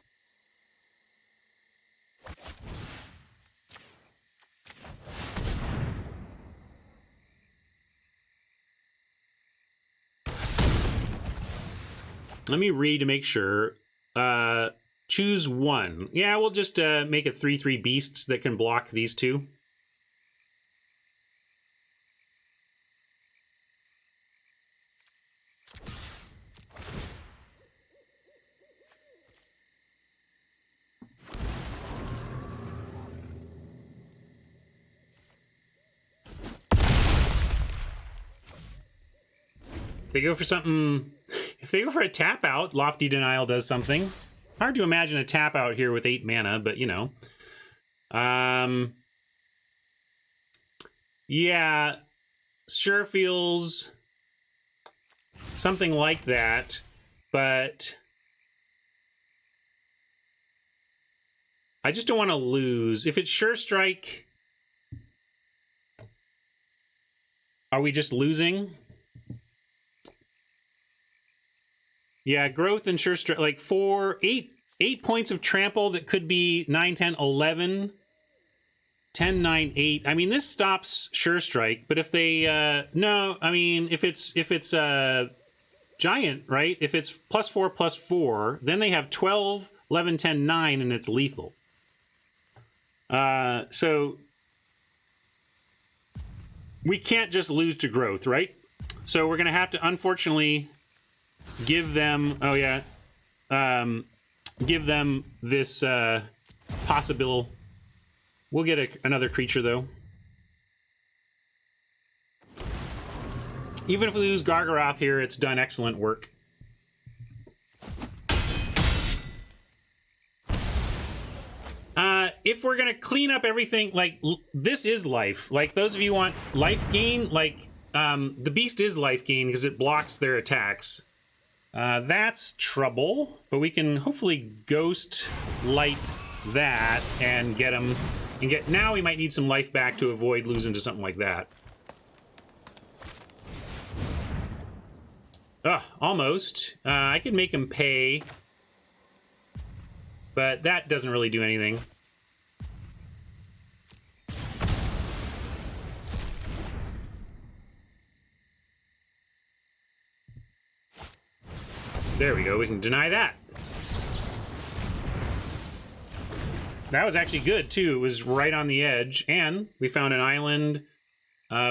Let me read to make sure. Choose one. Yeah, we'll just make it 3/3 beasts that can block these two. If they go for something... If they go for a tap out, Lofty Denial does something. Hard to imagine a tap out here with 8 mana, but you know. Yeah, sure feels something like that, but I just don't want to lose. If it's Sure Strike, are we just losing? Yeah, growth and Sure Strike, like 8 points of trample that could be 9, 10, 11, 10, 9, 8. I mean, this stops Sure Strike, but if they, no, I mean, if it's giant, right? If it's +4/+4, then they have 12, 11, 10, 9, and it's lethal. So we can't just lose to growth, right? So we're going to have to, unfortunately, give them, give them this possible. We'll get another creature, though. Even if we lose Gargaroth here, it's done excellent work. If we're going to clean up everything, like, this is life. Like, those of you who want life gain, like, the beast is life gain because it blocks their attacks. That's trouble, but we can hopefully ghost light that and get him. And get, now we might need some life back to avoid losing to something like that. Almost. I could make him pay, but that doesn't really do anything. There we go, we can deny that. That was actually good, too. It was right on the edge, and we found an island.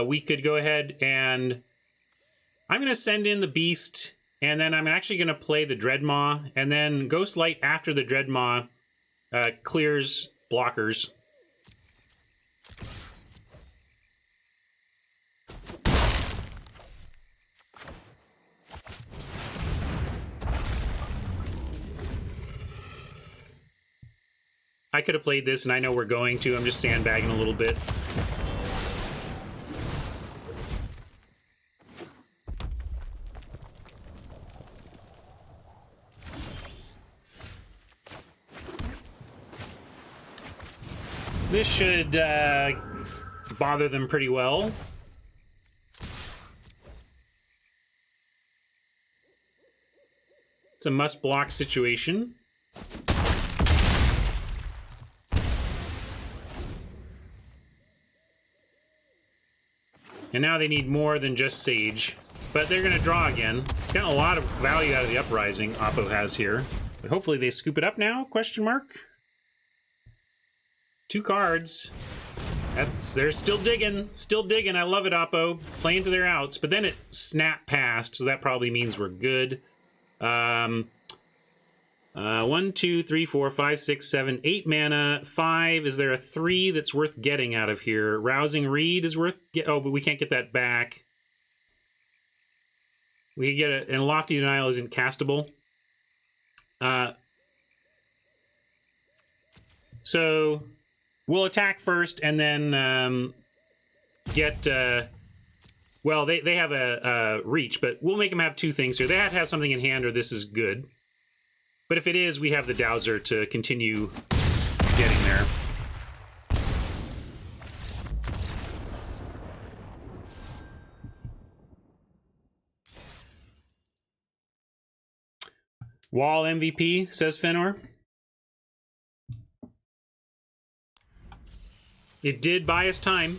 We could go ahead and... I'm going to send in the Beast, and then I'm actually going to play the Dreadmaw, and then Ghost Light after the Dreadmaw clears blockers. I could have played this, and I know we're going to. I'm just sandbagging a little bit. This should bother them pretty well. It's a must-block situation. And now they need more than just Sage. But they're going to draw again. Got a lot of value out of the Uprising Oppo has here. But hopefully they scoop it up now? Question mark? 2 cards. They're still digging. Still digging. I love it, Oppo. Playing to their outs. But then it snapped past, so that probably means we're good. 1, 2, 3, 4, 5, 6, 7, 8 mana. 5. Is there a 3 that's worth getting out of here? Rousing Reed is worth... Oh, but we can't get that back. We can get it... And Lofty Denial isn't castable. So... We'll attack first, and then get Well, they have a reach, but we'll make them have two things here. They have to have something in hand, or this is good. But if it is, we have the Dowser to continue getting there. Wall MVP, says Fenor. It did buy us time.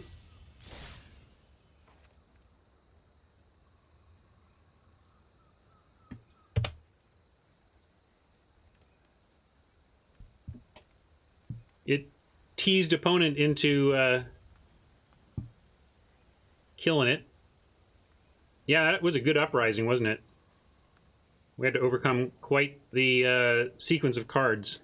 It teased opponent into killing it. Yeah, that was a good uprising, wasn't it? We had to overcome quite the sequence of cards.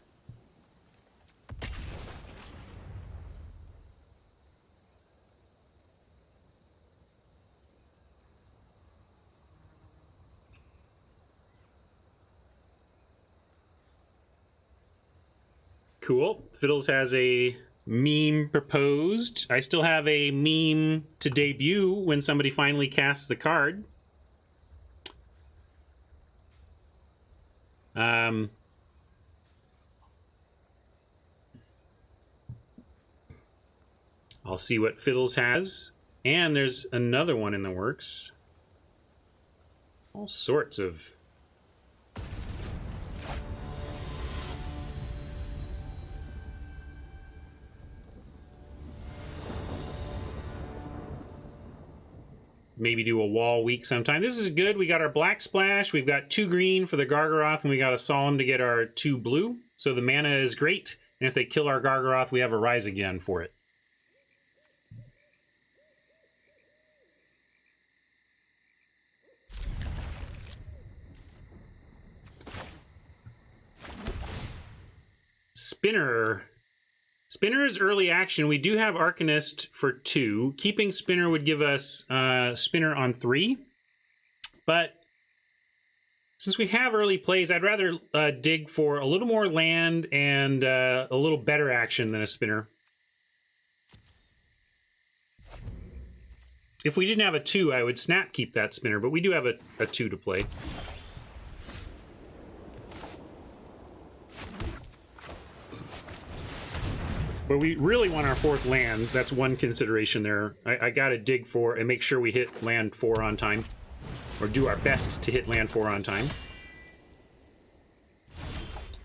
Cool. Fiddles has a meme proposed. I still have a meme to debut when somebody finally casts the card. I'll see what Fiddles has. And there's another one in the works. All sorts of... Maybe do a wall week sometime. This is good. We got our black splash. We've got 2 green for the Gargaroth, and we got a Solemn to get our 2 blue. So the mana is great. And if they kill our Gargaroth, we have a Rise Again for it. Spinner. Spinner is early action. We do have Arcanist for 2. Keeping Spinner would give us Spinner on 3. But since we have early plays, I'd rather dig for a little more land and a little better action than a Spinner. If we didn't have a 2, I would snap keep that Spinner, but we do have a 2 to play. But we really want our 4th land. That's one consideration there. I gotta dig for and make sure we hit land 4 on time. Or do our best to hit land 4 on time.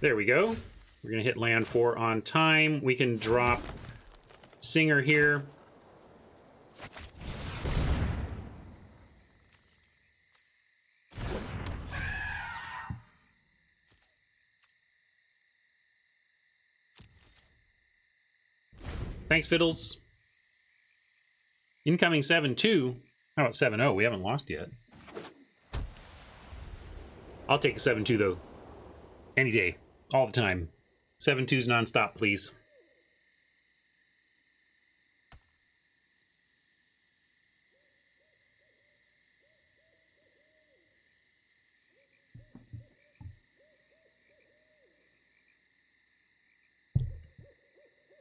There we go. We're gonna hit land 4 on time. We can drop Singer here. Thanks, Fiddles. Incoming 7-2. How about 7-0? We haven't lost yet. I'll take a 7-2, though. Any day. All the time. 7-2s nonstop, please.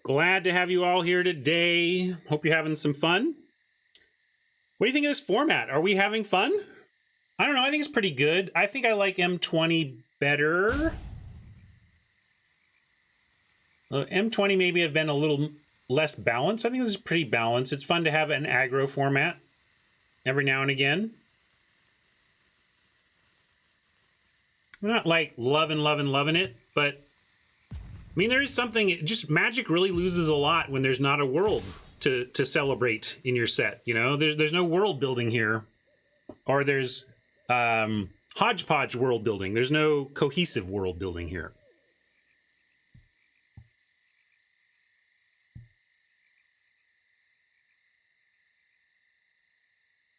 Glad to have you all here today. Hope you're having some fun. What do you think of this format? Are we having fun? I don't know. I think it's pretty good. I think I like M20 better. M20 maybe have been a little less balanced. I think this is pretty balanced. It's fun to have an aggro format every now and again. I'm not like loving it, but I mean, there is something, just Magic really loses a lot when there's not a world to celebrate in your set, you know? There's no world building here. Or there's hodgepodge world building. There's no cohesive world building here.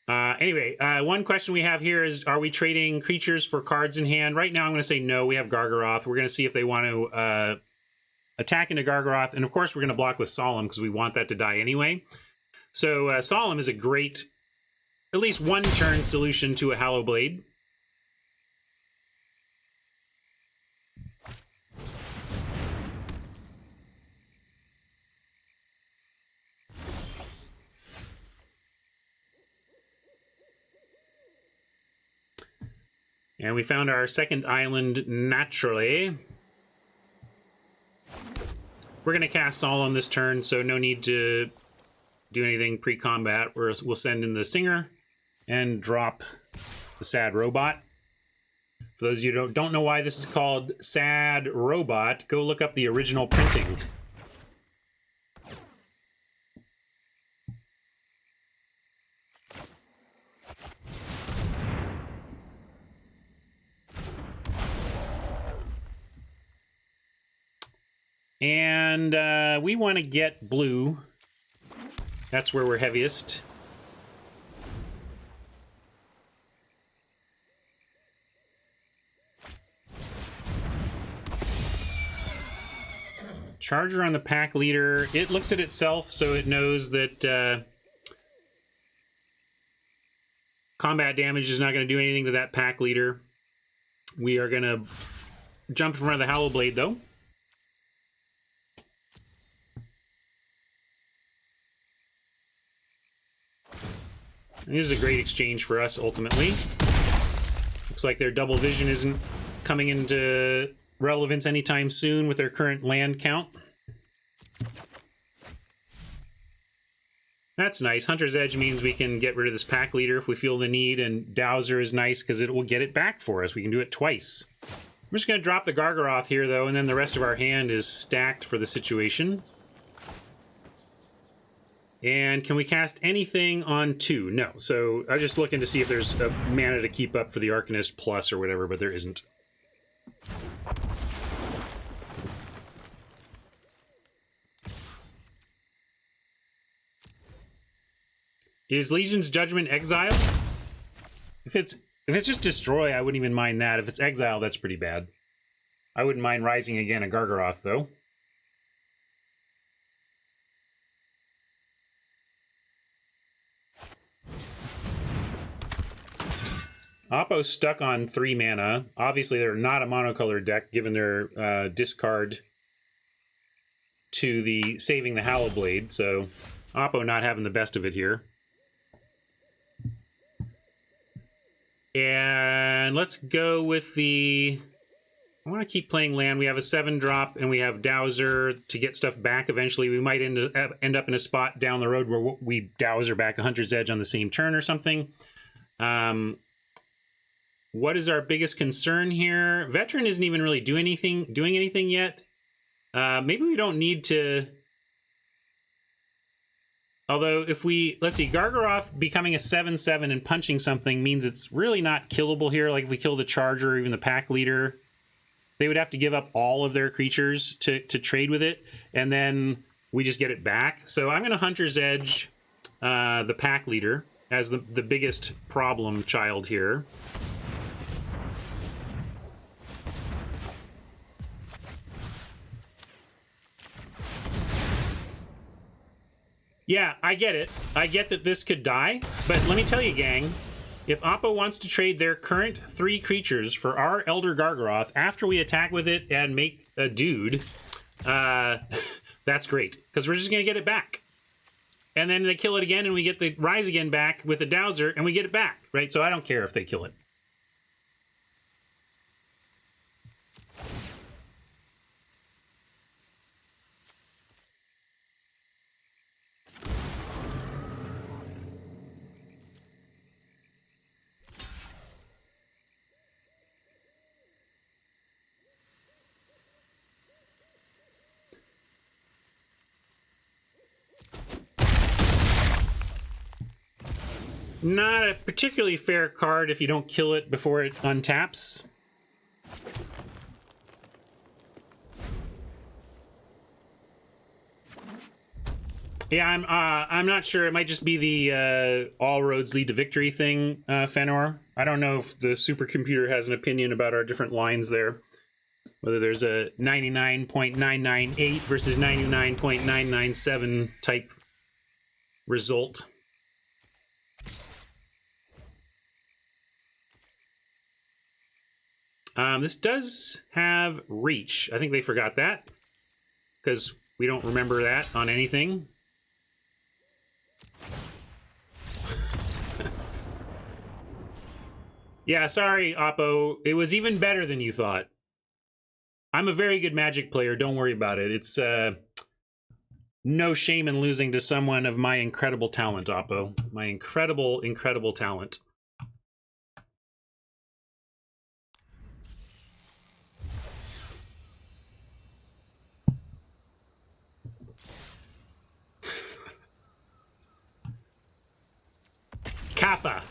Anyway, one question we have here is, are we trading creatures for cards in hand? Right now, I'm going to say no. We have Gargaroth. We're going to see if they want to attack into Gargaroth. And of course, we're going to block with Solemn because we want that to die anyway. So Solemn is a great, at least one turn solution to a Hallow Blade. And we found our second island naturally. We're going to cast Sol on this turn, so no need to do anything pre-combat. We'll send in the Singer and drop the Sad Robot. For those of you who don't know why this is called Sad Robot, go look up the original printing. And we want to get blue. That's where we're heaviest. Charger on the pack leader. It looks at itself, so it knows that combat damage is not going to do anything to that pack leader. We are going to jump in front of the Howl Blade, though. And this is a great exchange for us, ultimately. Looks like their double vision isn't coming into relevance anytime soon with their current land count. That's nice. Hunter's Edge means we can get rid of this pack leader if we feel the need, and Dowser is nice because it will get it back for us. We can do it twice. I'm just going to drop the Gargaroth here, though, and then the rest of our hand is stacked for the situation. And can we cast anything on 2? No. So I was just looking to see if there's a mana to keep up for the Arcanist Plus or whatever, but there isn't. Is Legion's Judgment exile? If it's just destroy, I wouldn't even mind that. If it's exile, that's pretty bad. I wouldn't mind Rising Again a Gargaroth, though. Oppo's stuck on 3 mana. Obviously, they're not a monocolored deck, given their discard to the Saving the Howl Blade, so Oppo not having the best of it here. And let's go with the... I want to keep playing land. We have a 7-drop, and we have Dowser to get stuff back eventually. We might end up in a spot down the road where we Dowser back a Hunter's Edge on the same turn or something. What is our biggest concern here? Veteran isn't even really doing anything yet. Maybe we don't need to... Although, if we... Let's see, Gargaroth becoming a 7/7 and punching something means it's really not killable here. Like, if we kill the Charger or even the Pack Leader, they would have to give up all of their creatures to trade with it, and then we just get it back. So I'm going to Hunter's Edge the Pack Leader as the biggest problem child here. Yeah, I get it. I get that this could die, but let me tell you, gang, if Oppo wants to trade their current 3 creatures for our Elder Gargaroth after we attack with it and make a dude, that's great, because we're just going to get it back. And then they kill it again, and we get the Rise Again back with the Dowser, and we get it back, right? So I don't care if they kill it. Not a particularly fair card if you don't kill it before it untaps. Yeah, I'm not sure. It might just be the all roads lead to victory thing, Fenor. I don't know if the supercomputer has an opinion about our different lines there. Whether there's a 99.998 versus 99.997 type result. This does have reach. I think they forgot that because we don't remember that on anything. Yeah, sorry, Oppo. It was even better than you thought. I'm a very good Magic player. Don't worry about it. It's no shame in losing to someone of my incredible talent, Oppo. My incredible, incredible talent. Kappa.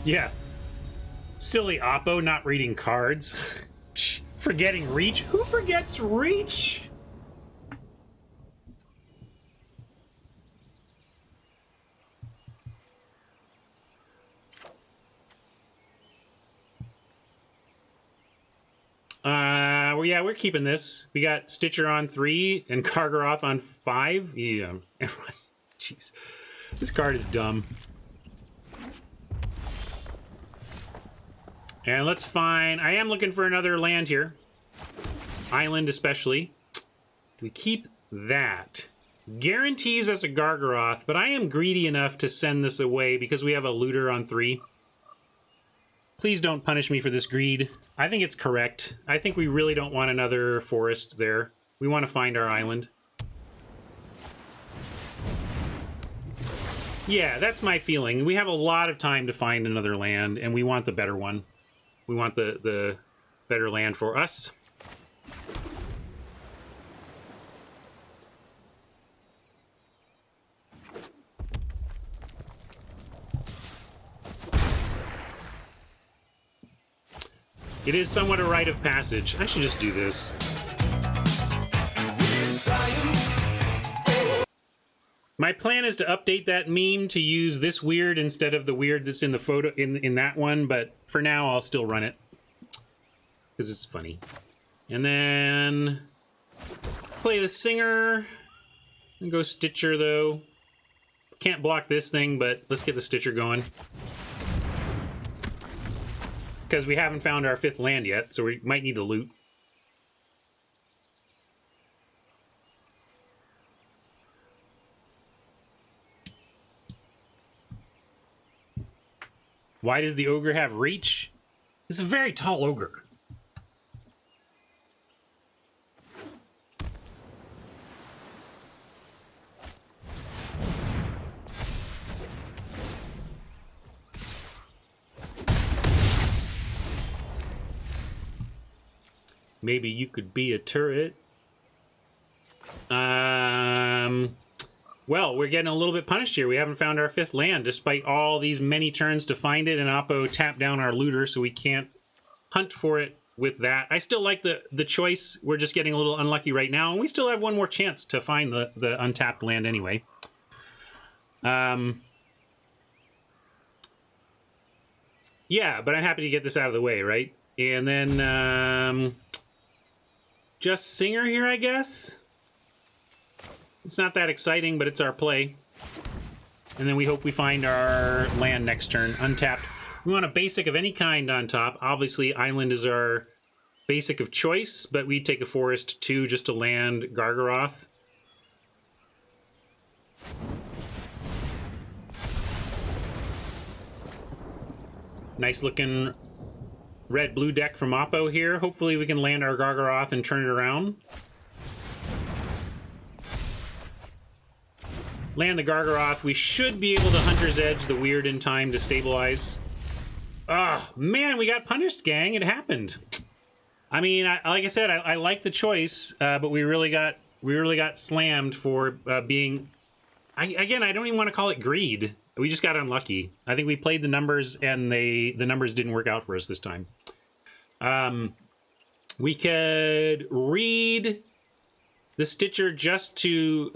Yeah. Silly Oppo not reading cards. Forgetting Reach? Who forgets Reach? Well, yeah, we're keeping this. We got Stitcher on 3 and Kargaroth on 5. Yeah. Jeez. This card is dumb. And let's find... I am looking for another land here. Island especially. Do we keep that? Guarantees us a Gargaroth, but I am greedy enough to send this away because we have a looter on 3. Please don't punish me for this greed. I think it's correct. I think we really don't want another forest there. We want to find our island. Yeah, that's my feeling. We have a lot of time to find another land, and we want the better one. We want the better land for us. It is somewhat a rite of passage. I should just do this. My plan is to update that meme to use this weird instead of the weird that's in the photo in that one, but for now I'll still run it because it's funny. And then play the Singer and go Stitcher though. Can't block this thing, but let's get the Stitcher going. Because we haven't found our 5th land yet, so we might need to loot. Why does the ogre have reach? It's a very tall ogre. Maybe you could be a turret. Well, we're getting a little bit punished here. We haven't found our 5th land, despite all these many turns to find it, and Oppo tapped down our looter, so we can't hunt for it with that. I still like the choice. We're just getting a little unlucky right now, and we still have one more chance to find the untapped land anyway. Yeah, but I'm happy to get this out of the way, right? And then just Singer here, I guess. It's not that exciting, but it's our play. And then we hope we find our land next turn, untapped. We want a basic of any kind on top. Obviously, Island is our basic of choice, but we take a forest too just to land Gargaroth. Nice looking red-blue deck from Oppo here. Hopefully we can land our Gargaroth and turn it around. Land the Gargaroth. We should be able to Hunter's Edge the Weird in time to stabilize. Oh, man, we got punished, gang. It happened. I mean, like I said, I like the choice, but we really got slammed for being... Again, I don't even want to call it greed. We just got unlucky. I think we played the numbers, and the numbers didn't work out for us this time. We could read the Stitcher just to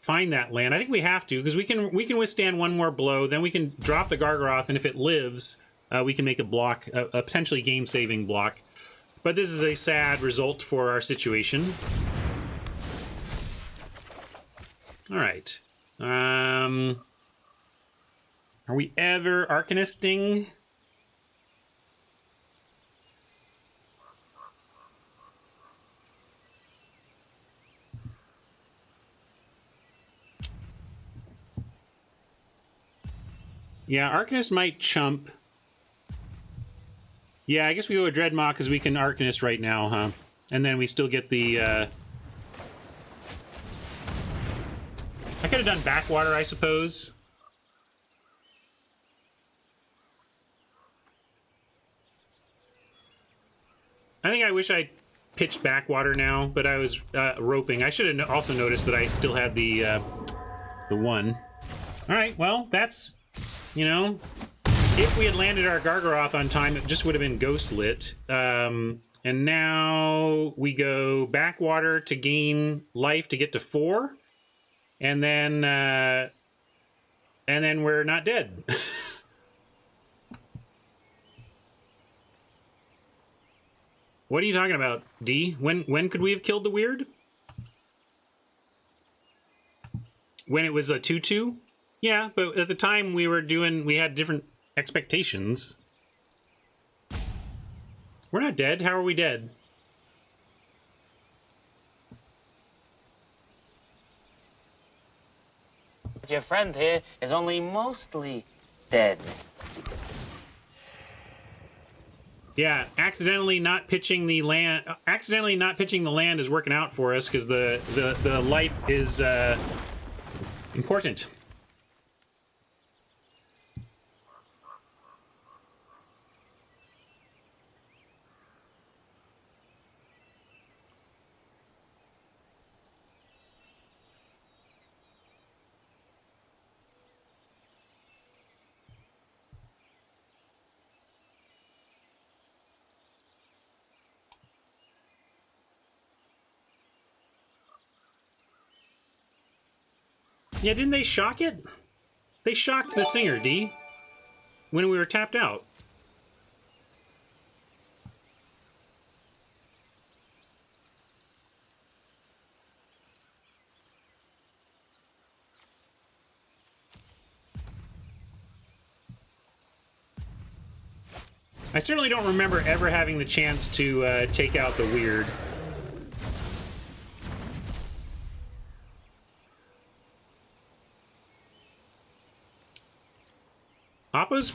find that land. I think we have to, because we can withstand one more blow. Then we can drop the Gargaroth, and if it lives, we can make a block, a potentially game-saving block. But this is a sad result for our situation. All right. Are we ever Arcanisting? Yeah, Arcanist might chump. Yeah, I guess we go with Dreadmaw because we can Arcanist right now, huh? And then we still get the... I could have done Backwater, I suppose. I think I wish I pitched Backwater now, but I was roping. I should have also noticed that I still had the one. All right, well, that's, you know, if we had landed our Gargaroth on time, it just would have been Ghost Lit. And now we go Backwater to gain life to get to 4, and then we're not dead. What are you talking about, D? When could we have killed the weird? When it was a 2/2? Yeah, but at the time we had different expectations. We're not dead. How are we dead? Your friend here is only mostly dead. Yeah, accidentally not pitching the land is working out for us because the life is important. Yeah, didn't they shock it? They shocked the singer, D, when we were tapped out. I certainly don't remember ever having the chance to take out the weird. Appa's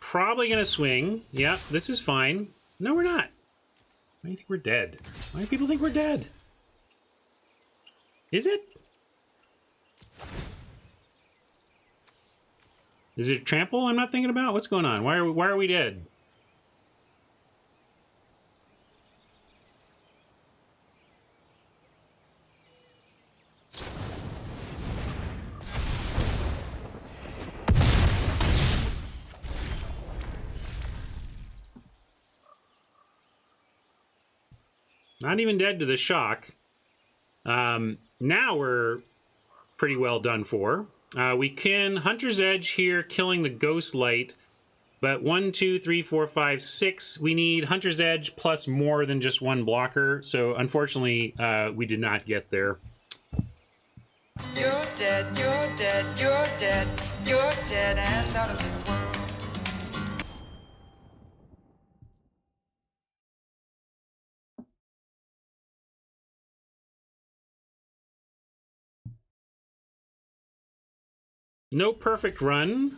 probably going to swing. Yeah, this is fine. No, we're not. Why do you think we're dead? Why do people think we're dead? Is it? Is it trample I'm not thinking about? What's going on? Why are we dead? Not even dead to the shock. Now we're pretty well done for. We can Hunter's Edge here, killing the Ghost Light. But 1, 2, 3, 4, 5, 6. We need Hunter's Edge plus more than just one blocker. So unfortunately, we did not get there. You're dead, you're dead, you're dead, you're dead and out of this world. No perfect run,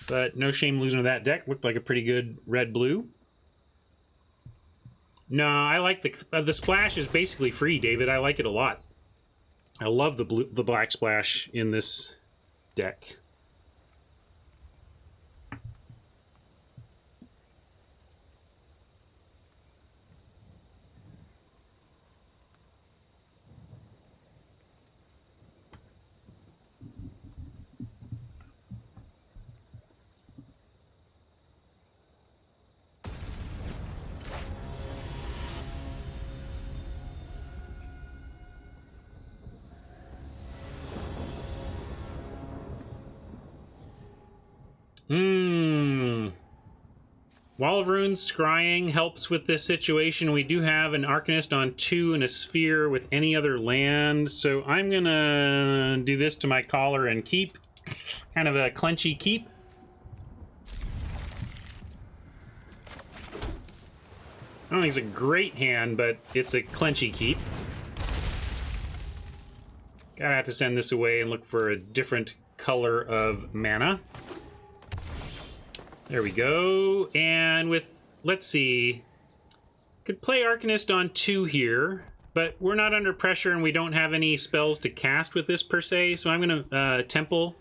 but no shame losing to that deck. Looked like a pretty good red-blue. No, I like the splash is basically free, David. I like it a lot. I love the black splash in this deck. Wall of Runes scrying helps with this situation. We do have an Arcanist on 2 and a Sphere with any other land, so I'm gonna do this to my collar and keep. Kind of a clenchy keep. I don't think it's a great hand, but it's a clenchy keep. Gotta have to send this away and look for a different color of mana. There we go. And with, let's see, could play Arcanist on 2 here, but we're not under pressure and we don't have any spells to cast with this per se. So I'm going to Temple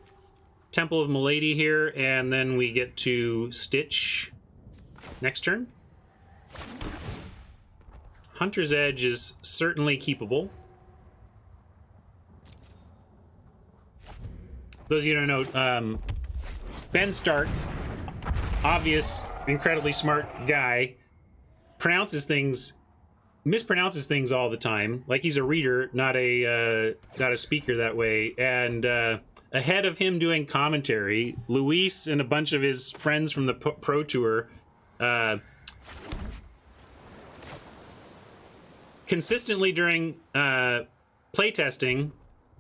of Milady here, and then we get to Stitch next turn. Hunter's Edge is certainly keepable. Those of you who don't know, Ben Stark, obvious, incredibly smart guy, mispronounces things all the time. Like he's a reader, not a speaker that way. And ahead of him doing commentary, Luis and a bunch of his friends from the Pro Tour consistently during playtesting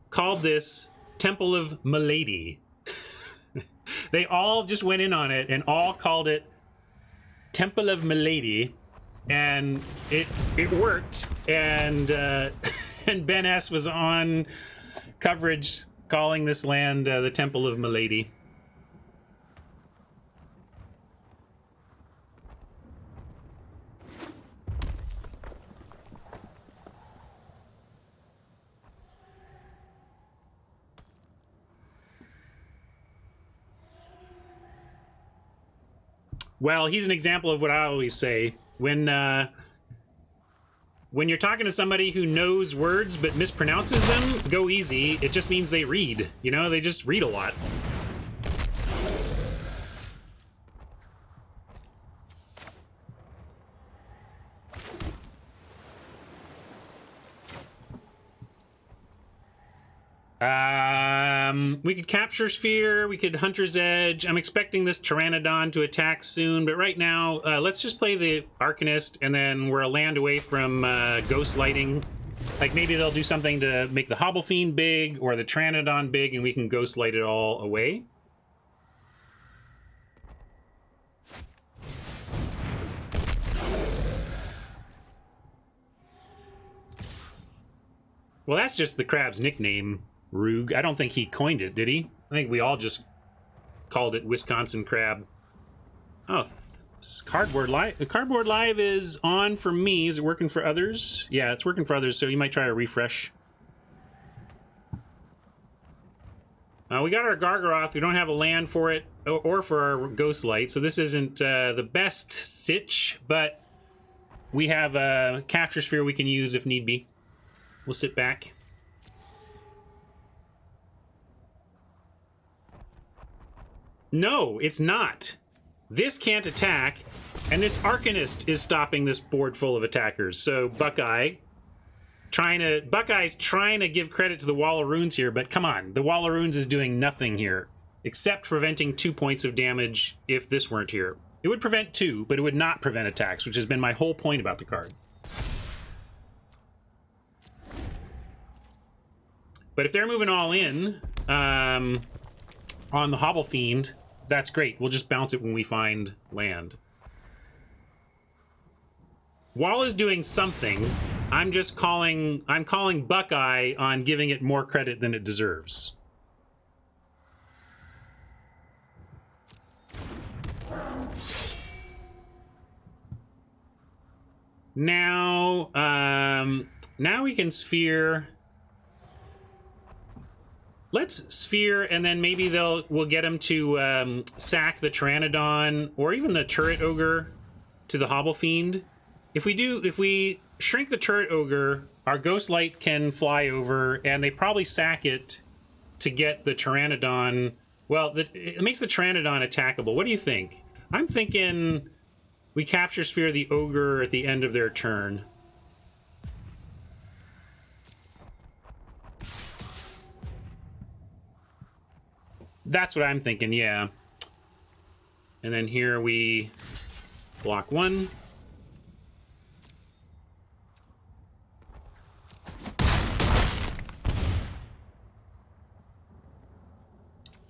called this Temple of Milady. They all just went in on it and all called it Temple of Milady, and it worked. And and Ben S was on coverage calling this land the Temple of Milady. Well, he's an example of what I always say. When you're talking to somebody who knows words but mispronounces them, go easy. It just means they read. You know, they just read a lot. We could Capture Sphere, we could Hunter's Edge. I'm expecting this Pteranodon to attack soon, but right now, let's just play the Arcanist, and then we're a land away from Ghost Lighting. Like, maybe they'll do something to make the Hobble Fiend big, or the Pteranodon big, and we can Ghost Light it all away. Well, that's just the crab's nickname, Rug. I don't think he coined it, did he? I think we all just called it Wisconsin crab. Oh, Cardboard Live. The Cardboard Live is on for me. Is it working for others? Yeah, it's working for others, so you might try a refresh. We got our Gargaroth. We don't have a land for it or for our Ghost Light, so this isn't the best sitch, but we have a Capture Sphere we can use if need be. We'll sit back. No, it's not. This can't attack, and this Arcanist is stopping this board full of attackers. So Buckeye's trying to give credit to the Wall of Runes here, but come on, the Wall of Runes is doing nothing here, except preventing 2 points of damage if this weren't here. It would prevent 2, but it would not prevent attacks, which has been my whole point about the card. But if they're moving all in on the Hobble Fiend, that's great. We'll just bounce it when we find land. Wall is doing something. I'm calling Buckeye on giving it more credit than it deserves. Now, now we can Sphere. Let's Sphere, and then maybe we'll get him to sack the Pteranodon or even the Turret Ogre to the Hobble Fiend. If we shrink the Turret Ogre, our Ghost Light can fly over, and they probably sack it to get the Pteranodon. Well, it makes the Pteranodon attackable. What do you think? I'm thinking we Capture Sphere the Ogre at the end of their turn. That's what I'm thinking, yeah. And then here we block 1.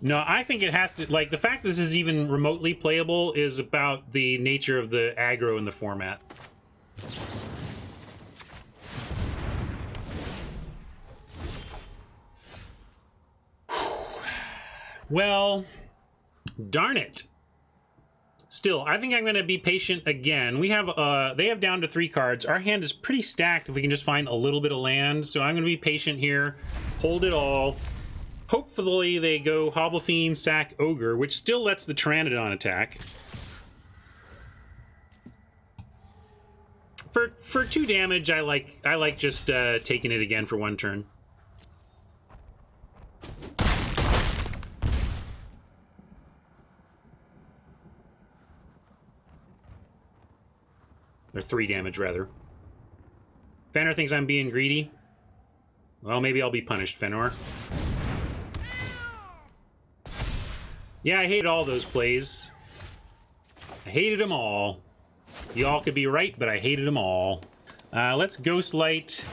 No, I think it has to, like, the fact this is even remotely playable is about the nature of the aggro in the format. Well, darn it. Still, I think I'm going to be patient again. We have they have down to 3 cards. Our hand is pretty stacked if we can just find a little bit of land. So I'm going to be patient here, hold it all. Hopefully they go Hobble Fiend, sack Ogre, which still lets the Pteranodon attack. For 2 damage, I like just taking it again for 1 turn. Or 3 damage, rather. Fenor thinks I'm being greedy. Well, maybe I'll be punished, Fenor. Yeah, I hated all those plays. I hated them all. You all could be right, but I hated them all. Let's Ghostlight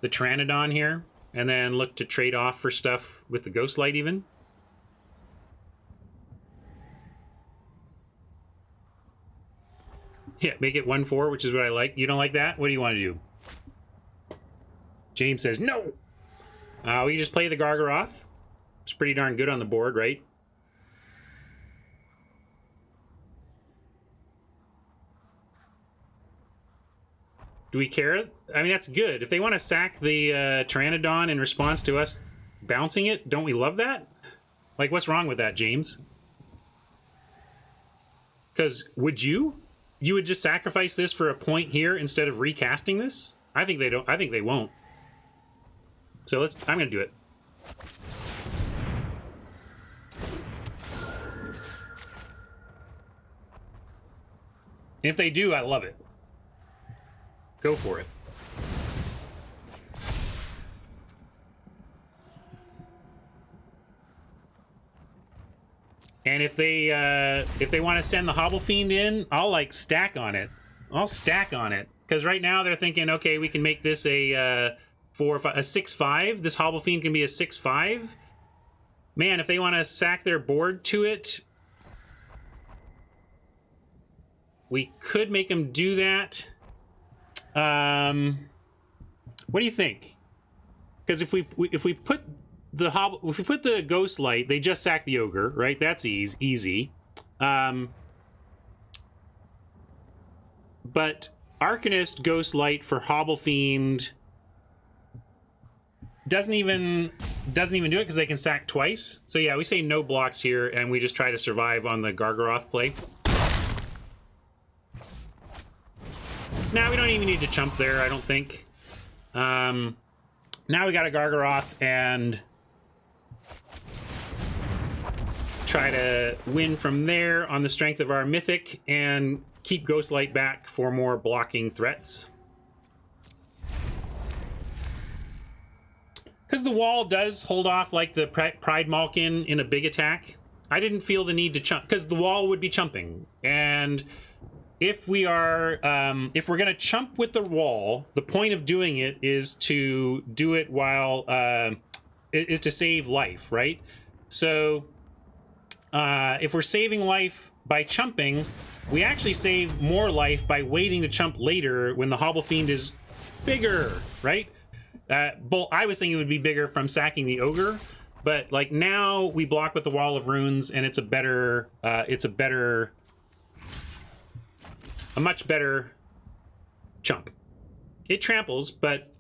the Pteranodon here, and then look to trade off for stuff with the Ghostlight even. Yeah, make it 1/4, which is what I like. You don't like that? What do you want to do? James says no. We just play the Gargaroth. It's pretty darn good on the board, right? Do we care? I mean, that's good. If they want to sack the Pteranodon in response to us bouncing it, don't we love that? Like, what's wrong with that, James? Because would you? You would just sacrifice this for a point here instead of recasting this? I think they don't. I think they won't. So I'm going to do it. And if they do, I love it. Go for it. And if they want to send the Hobble Fiend in, I'll like stack on it. I'll stack on it because right now they're thinking, okay, we can make this a 6/5. This Hobble Fiend can be a 6/5. Man, if they want to sack their board to it, we could make them do that. What do you think? Because if we put the Ghostlight, they just sack the Ogre, right? That's easy. But Arcanist Ghostlight for Hobble Fiend doesn't even do it because they can sack twice. So yeah, we say no blocks here, and we just try to survive on the Gargaroth play. Now we don't even need to chump there, I don't think. Now we got a Gargaroth and try to win from there on the strength of our Mythic and keep Ghostlight back for more blocking threats. Because the wall does hold off like the Pride Malkin in a big attack. I didn't feel the need to chump because the wall would be chumping. And if we are, if we're going to chump with the wall, the point of doing it is to do it while, is to save life, right? So if we're saving life by chumping, we actually save more life by waiting to chump later when the Hobble Fiend is bigger, right? I was thinking it would be bigger from sacking the Ogre, but like now we block with the Wall of Runes, and it's a much better chump. It tramples, but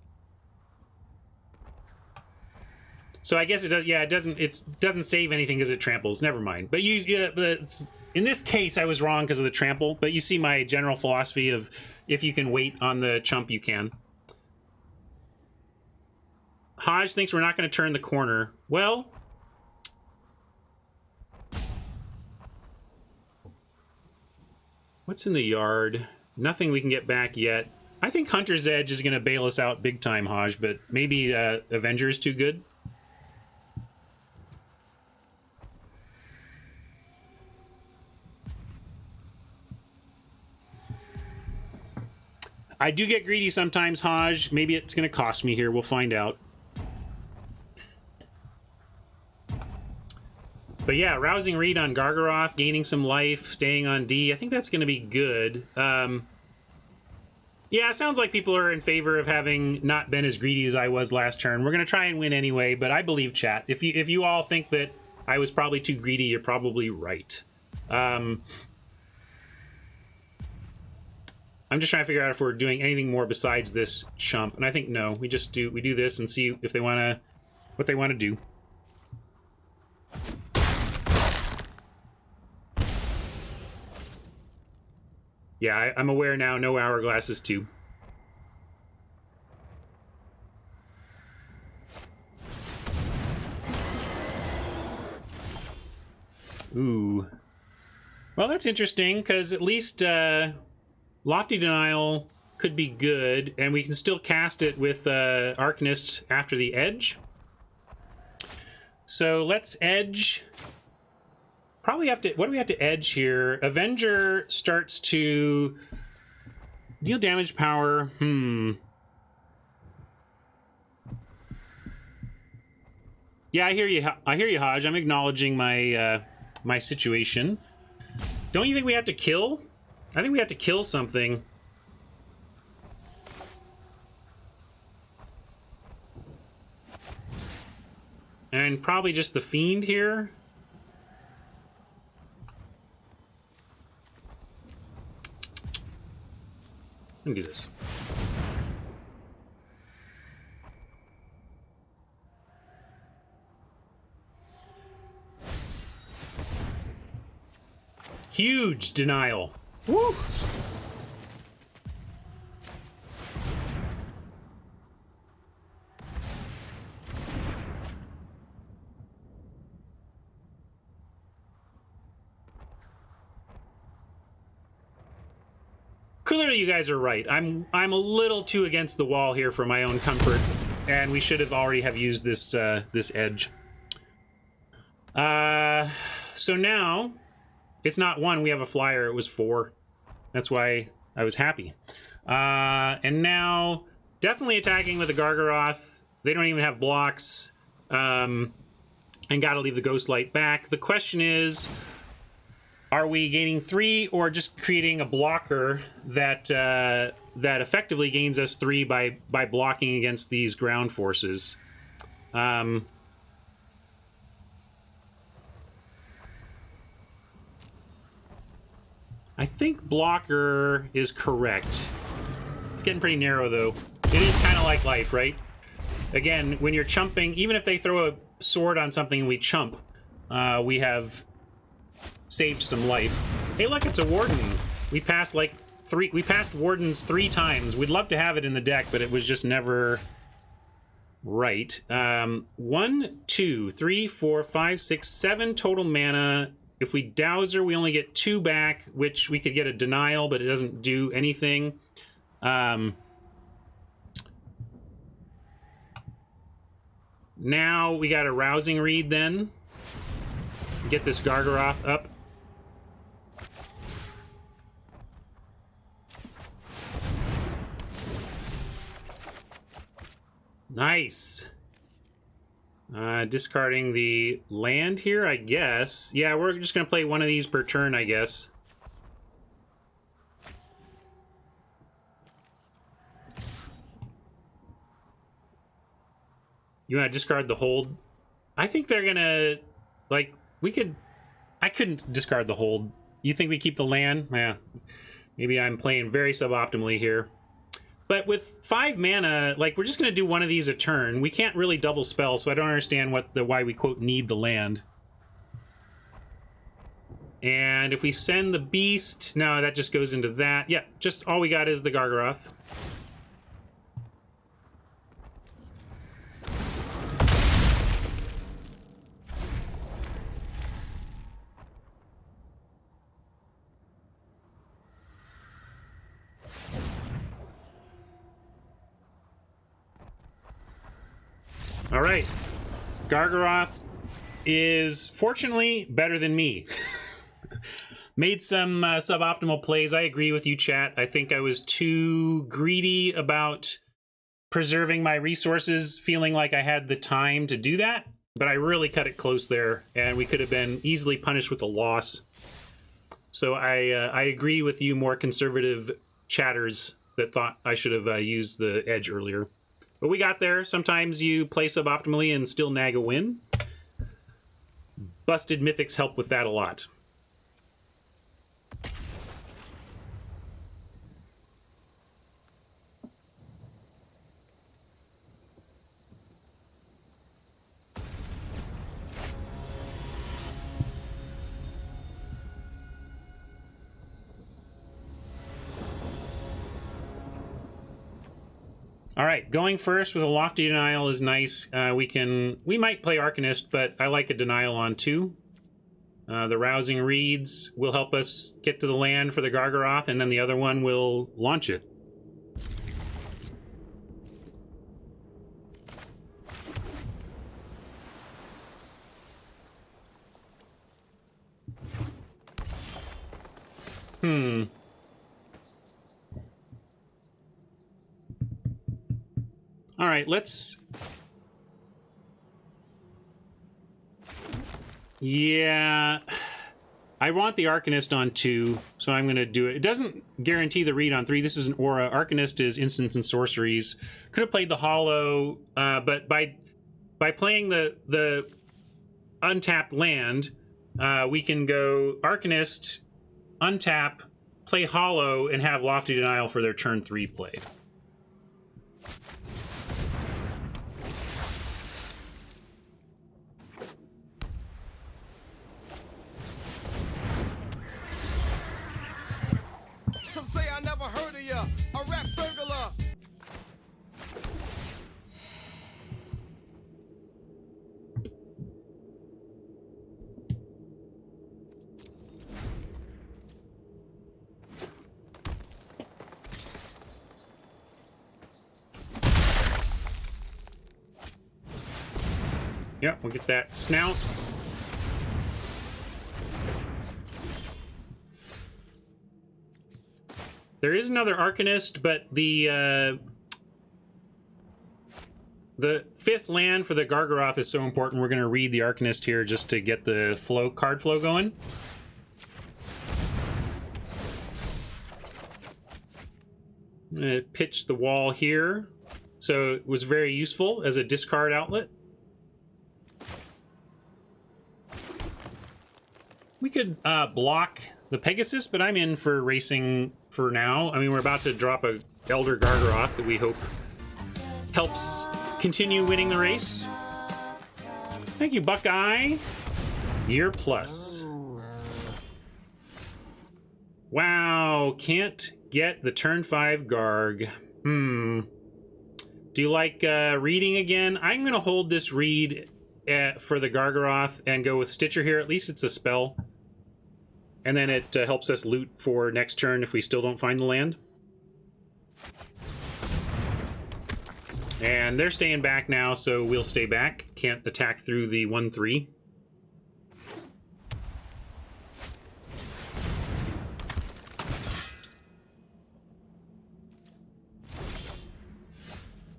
so I guess it does. Yeah, it doesn't save anything because it tramples. Never mind. But in this case, I was wrong because of the trample. But you see my general philosophy of if you can wait on the chump, you can. Hodge thinks we're not going to turn the corner. Well, what's in the yard? Nothing we can get back yet. I think Hunter's Edge is going to bail us out big time, Hodge, but maybe Avenger is too good. I do get greedy sometimes, Hodge. Maybe it's going to cost me here. We'll find out. But yeah, Rousing Read on Gargaroth, gaining some life, staying on D. I think that's going to be good. Yeah, it sounds like people are in favor of having not been as greedy as I was last turn. We're going to try and win anyway, but I believe chat. If you all think that I was probably too greedy, you're probably right. I'm just trying to figure out if we're doing anything more besides this chump, and I think no. We do this and see if they want to, what they want to do. Yeah, I'm aware now. No hourglasses too. Ooh. Well, that's interesting, because at least Lofty Denial could be good, and we can still cast it with Arcanist after the edge. So let's edge. Probably have to... What do we have to edge here? Avenger starts to deal damage power. Yeah, I hear you. I hear you, Hodge. I'm acknowledging my my situation. Don't you think we have to kill? I think we have to kill something. And probably just the Fiend here. Let me do this. Huge denial. Woo! Clearly you guys are right. I'm a little too against the wall here for my own comfort, and we should have already have used this this edge. So now it's not 1, we have a flyer, it was 4. That's why I was happy. And now definitely attacking with the Gargaroth. They don't even have blocks. And gotta leave the Ghost Light back. The question is, are we gaining 3 or just creating a blocker that that effectively gains us 3 by blocking against these ground forces? I think blocker is correct. It's getting pretty narrow, though. It is kind of like life, right? Again, when you're chumping, even if they throw a sword on something and we chump, we have saved some life. Hey, look, it's a Warden. We passed like 3. We passed Wardens 3 times. We'd love to have it in the deck, but it was just never right. 1, 2, 3, 4, 5, 6, 7 total mana. If we Dowser, we only get 2 back, which we could get a denial, but it doesn't do anything. Now we got a Rousing Reed then. Get this Gargaroth up. Nice. Discarding the land here, I guess. Yeah, we're just going to play one of these per turn, I guess. You want to discard the hold? I think they're going to... Like, we could... I couldn't discard the hold. You think we keep the land? Yeah. Maybe I'm playing very suboptimally here. But with 5 mana, like, we're just going to do one of these a turn. We can't really double spell, so I don't understand why we, quote, need the land. And if we send the beast... No, that just goes into that. Yeah, just all we got is the Gargaroth. All right, Gargaroth is fortunately better than me. Made some suboptimal plays. I agree with you, chat. I think I was too greedy about preserving my resources, feeling like I had the time to do that. But I really cut it close there, and we could have been easily punished with a loss. So I agree with you, more conservative chatters that thought I should have used the edge earlier. But we got there. Sometimes you play suboptimally and still nag a win. Busted Mythics help with that a lot. All right, going first with a Lofty Denial is nice. We might play Arcanist, but I like a Denial on 2. The Rousing Reeds will help us get to the land for the Gargaroth, and then the other one will launch it. All right, let's... Yeah, I want the Arcanist on 2, so I'm going to do it. It doesn't guarantee the read on 3. This is an aura. Arcanist is instants and sorceries. Could have played the Hollow, but by playing the untapped land, we can go Arcanist, untap, play Hollow, and have Lofty Denial for their turn 3 play. Yep, we'll get that snout. There is another Arcanist, but the 5th land for the Gargaroth is so important. We're going to read the Arcanist here just to get the card flow going. I'm going to pitch the wall here. So it was very useful as a discard outlet. We could block the Pegasus, but I'm in for racing for now. I mean, we're about to drop a Elder Gargaroth that we hope helps continue winning the race. Thank you, Buckeye. Year plus. Wow, can't get the turn 5 Garg. Do you like reading again? I'm going to hold this read for the Gargaroth and go with Stitcher here. At least it's a spell. And then it helps us loot for next turn if we still don't find the land. And they're staying back now, so we'll stay back. Can't attack through the 1/3.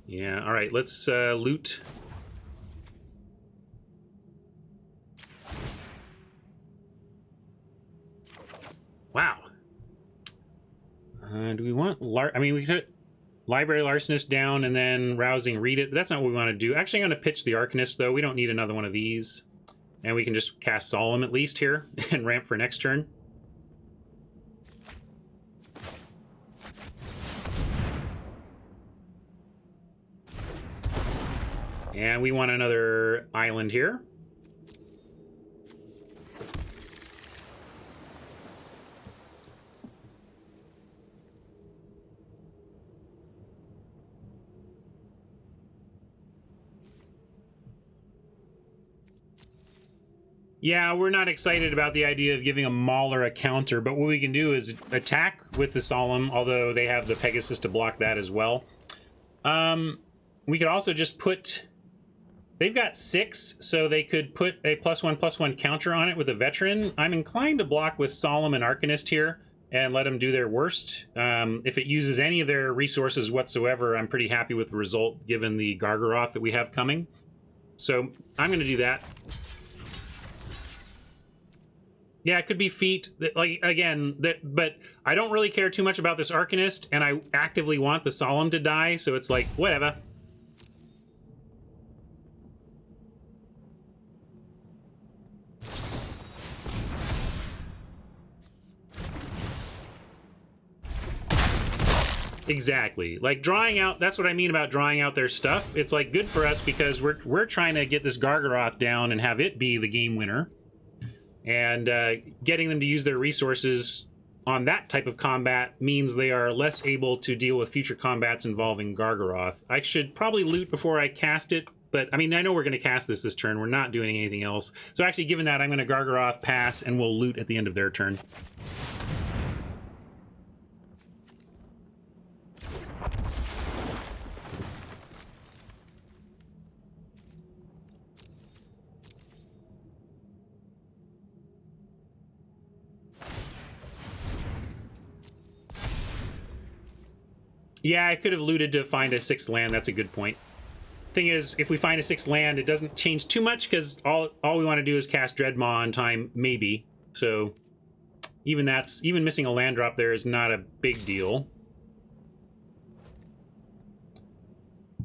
Yeah, all right, let's loot. Wow. Do we want... I mean, we could put Library Larcenist down and then Rousing Read it, but that's not what we want to do. Actually, I'm going to pitch the Arcanist, though. We don't need another one of these. And we can just cast Solemn at least here and ramp for next turn. And we want another island here. Yeah, we're not excited about the idea of giving a Mauler a counter, but what we can do is attack with the Solemn, although they have the Pegasus to block that as well. We could also just put... They've got 6, so they could put a +1/+1 counter on it with a Veteran. I'm inclined to block with Solemn and Arcanist here and let them do their worst. If it uses any of their resources whatsoever, I'm pretty happy with the result given the Gargaroth that we have coming. So I'm going to do that. Yeah, it could be feet, like, again, but I don't really care too much about this Arcanist, and I actively want the Solemn to die, so it's like, whatever. Exactly. Like, drawing out, that's what I mean about drawing out their stuff. It's, like, good for us because we're trying to get this Gargaroth down and have it be the game winner. And getting them to use their resources on that type of combat means they are less able to deal with future combats involving Gargaroth. I should probably loot before I cast it, but I mean, I know we're going to cast this turn. We're not doing anything else. So actually, given that, I'm going to Gargaroth, pass, and we'll loot at the end of their turn. Yeah, I could have looted to find a 6th land. That's a good point. Thing is, if we find a 6th land, it doesn't change too much because all we want to do is cast Dreadmaw on time, maybe. So even missing a land drop there is not a big deal.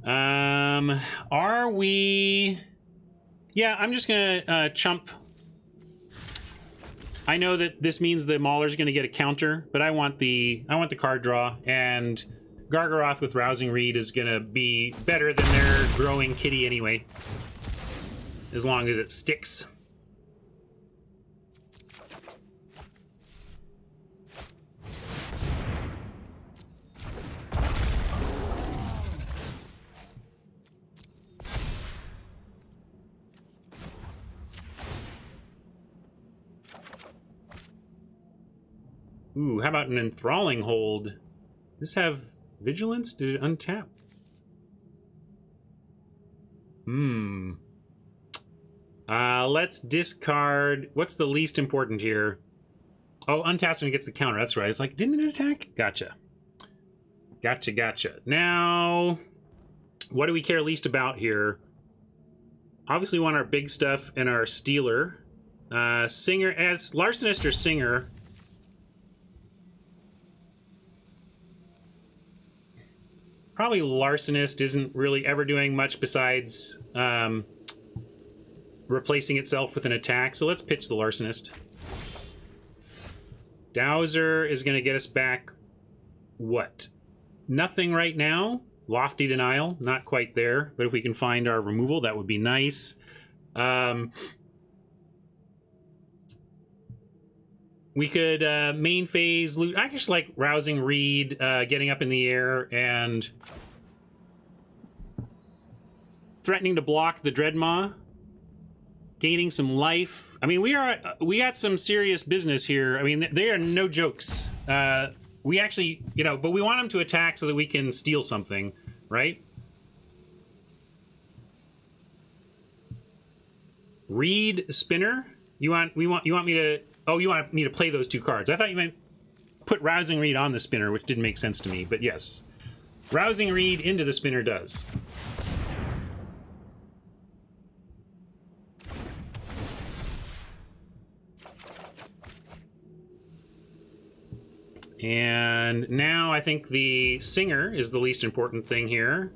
Are we? Yeah, I'm just gonna chump. I know that this means the Mauler's gonna get a counter, but I want the card draw, and Gargaroth with Rousing Reed is gonna be better than their growing kitty anyway, as long as it sticks. Ooh, how about an Enthralling Hold? Does this have Vigilance? Did it untap? Let's discard... What's the least important here? Oh, untaps when it gets the counter. That's right. It's like, didn't it attack? Gotcha. Gotcha. Now, what do we care least about here? Obviously we want our big stuff and our Stealer. Singer... It's Larcenist or Singer. Probably Larcenist isn't really ever doing much besides replacing itself with an attack, so let's pitch the Larcenist. Dowser is going to get us back, what? Nothing right now. Lofty Denial, not quite there, but if we can find our removal, that would be nice. We could main phase loot. I just like Rousing Reed, getting up in the air and threatening to block the Dreadmaw, gaining some life. I mean, we got some serious business here. I mean, they are no jokes. We actually, but we want them to attack so that we can steal something, right? Reed Spinner. You want me to? Oh, you want me to play those 2 cards. I thought you meant put Rousing Reed on the spinner, which didn't make sense to me, but yes. Rousing Reed into the spinner does. And now I think the Singer is the least important thing here.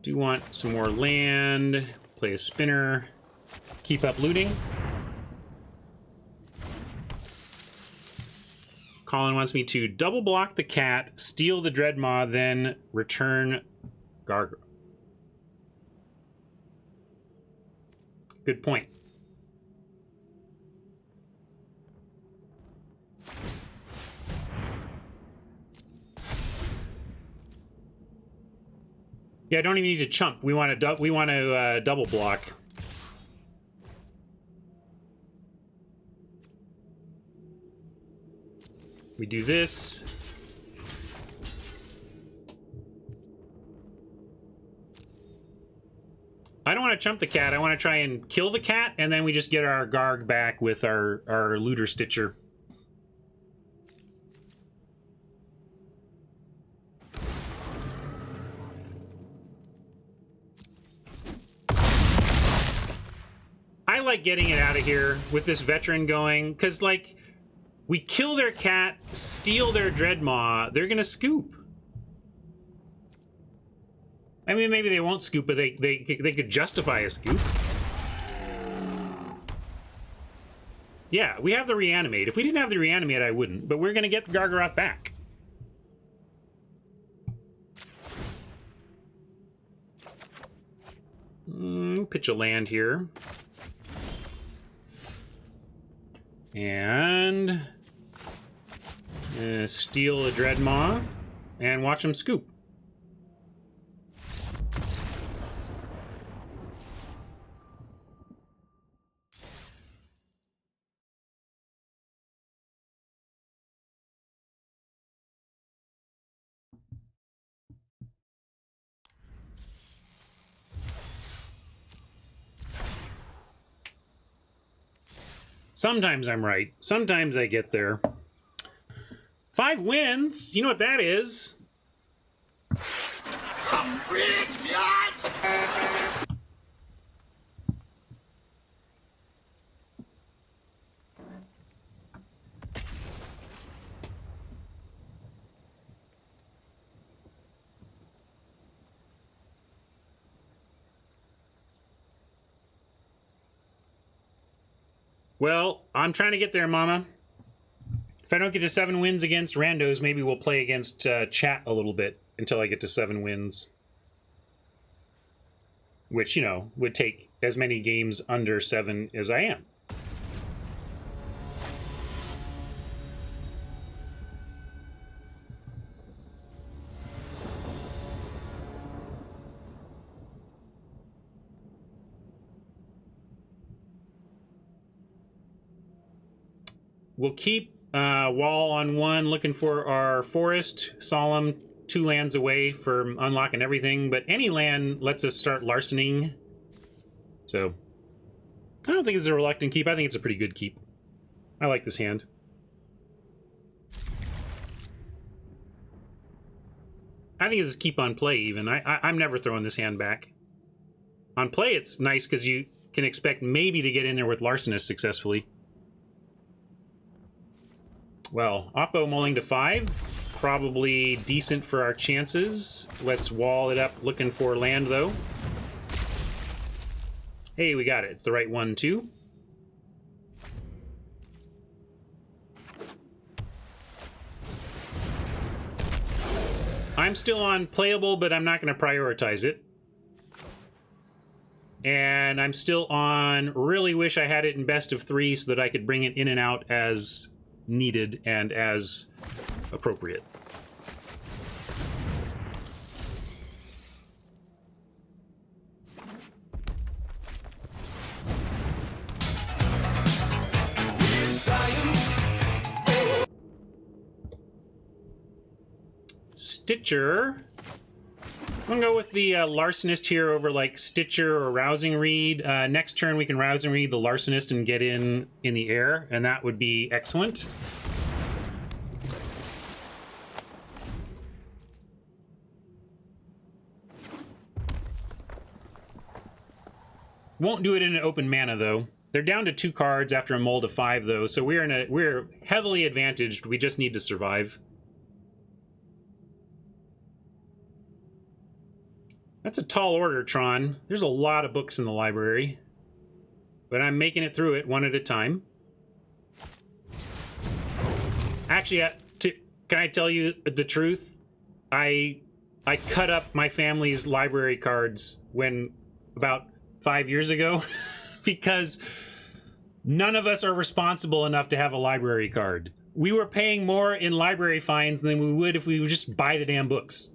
Do want some more land, play a spinner, keep up looting. Colin wants me to double block the cat, steal the Dreadmaw, then return Gargaroth. Good point. Yeah, I don't even need to chump. We want to double block. We do this. I don't want to chump the cat. I want to try and kill the cat, and then we just get our Garg back with our Looter Stitcher. I like getting it out of here with this veteran going, because, like, we kill their cat, steal their Dreadmaw, they're gonna scoop. I mean, maybe they won't scoop, but they could justify a scoop. Yeah, we have the reanimate. If we didn't have the reanimate, I wouldn't. But we're going to get Gargaroth back. Pitch a land here. And steal a Dreadmaw and watch him scoop. Sometimes I'm right. Sometimes I get there. 5 wins. You know what that is? Well, I'm trying to get there, Mama. If I don't get to 7 wins against randos, maybe we'll play against chat a little bit until I get to 7 wins. Which, you know, would take as many games under 7 as I am. We'll keep wall on 1, looking for our forest. Solemn, 2 lands away from unlocking everything, but any land lets us start larcening. So, I don't think it's a reluctant keep. I think it's a pretty good keep. I like this hand. I think it's a keep on play, even. I'm never throwing this hand back. On play, it's nice because you can expect maybe to get in there with Larcenist successfully. Well, Oppo mulling to 5. Probably decent for our chances. Let's wall it up looking for land, though. Hey, we got it. It's the right one, too. I'm still on playable, but I'm not going to prioritize it. And I'm still on really wish I had it in best of 3 so that I could bring it in and out as needed and as appropriate. Stitcher. I'm gonna go with the Larcenist here over like Stitcher or Rousing Reed. Next turn we can Rousing Reed the Larcenist and get in the air, and that would be excellent. Won't do it in an open mana though. They're down to 2 cards after a mull to 5 though, so we're heavily advantaged. We just need to survive. That's a tall order, Tron. There's a lot of books in the library. But I'm making it through it one at a time. Actually, can I tell you the truth? I cut up my family's library cards when about 5 years ago because none of us are responsible enough to have a library card. We were paying more in library fines than we would if we would just buy the damn books.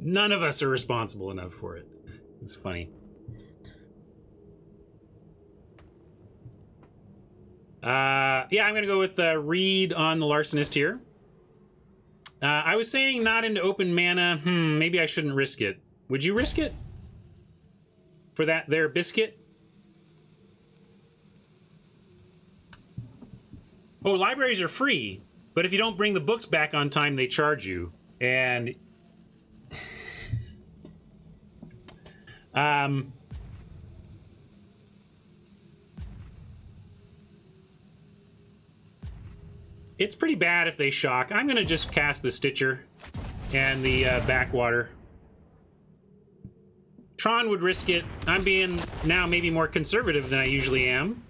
None of us are responsible enough for it. It's funny. Yeah, I'm going to go with Reed on the Larcenist here. I was saying not into open mana. Maybe I shouldn't risk it. Would you risk it? For that there biscuit? Oh, libraries are free, but if you don't bring the books back on time, they charge you. And it's pretty bad if they shock. I'm gonna just cast the Stitcher and the Backwater. Tron would risk it. I'm being now maybe more conservative than I usually am.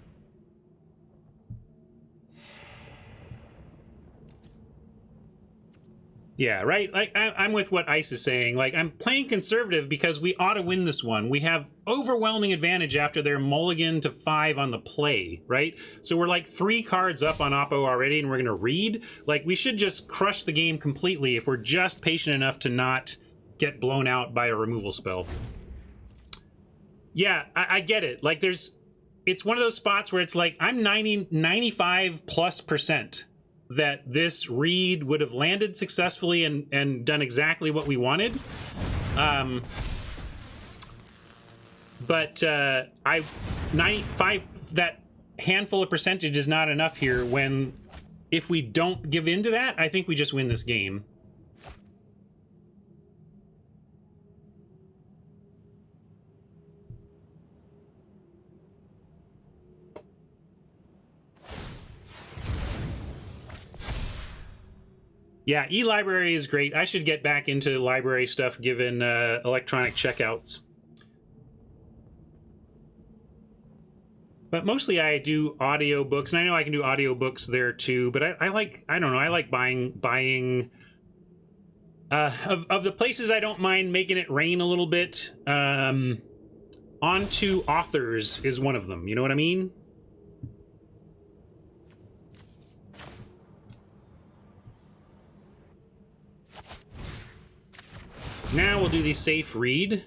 Yeah, right? Like, I'm with what Ice is saying. Like, I'm playing conservative because we ought to win this one. We have overwhelming advantage after their mulligan to 5 on the play, right? So we're like 3 cards up on Oppo already, and we're going to read. Like, we should just crush the game completely if we're just patient enough to not get blown out by a removal spell. Yeah, I get it. Like, it's one of those spots where it's like, I'm 95+% that this read would have landed successfully and done exactly what we wanted. But 95, that handful of percentage is not enough here when, if we don't give in to that, I think we just win this game. Yeah, e-library is great. I should get back into library stuff given electronic checkouts. But mostly I do audiobooks, and I know I can do audiobooks there too, but I don't know, I like buying of the places I don't mind making it rain a little bit. Onto Authors is one of them, you know what I mean? Now we'll do the safe read.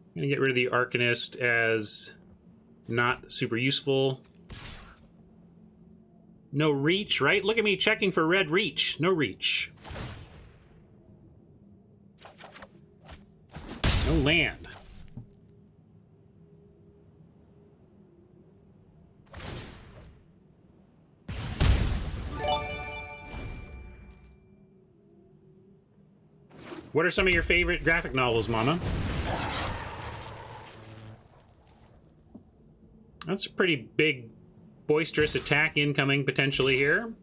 I'm gonna get rid of the Arcanist as not super useful. No reach, right? Look at me checking for red reach. No reach. No land. What are some of your favorite graphic novels, Mama? That's a pretty big, boisterous attack incoming potentially here.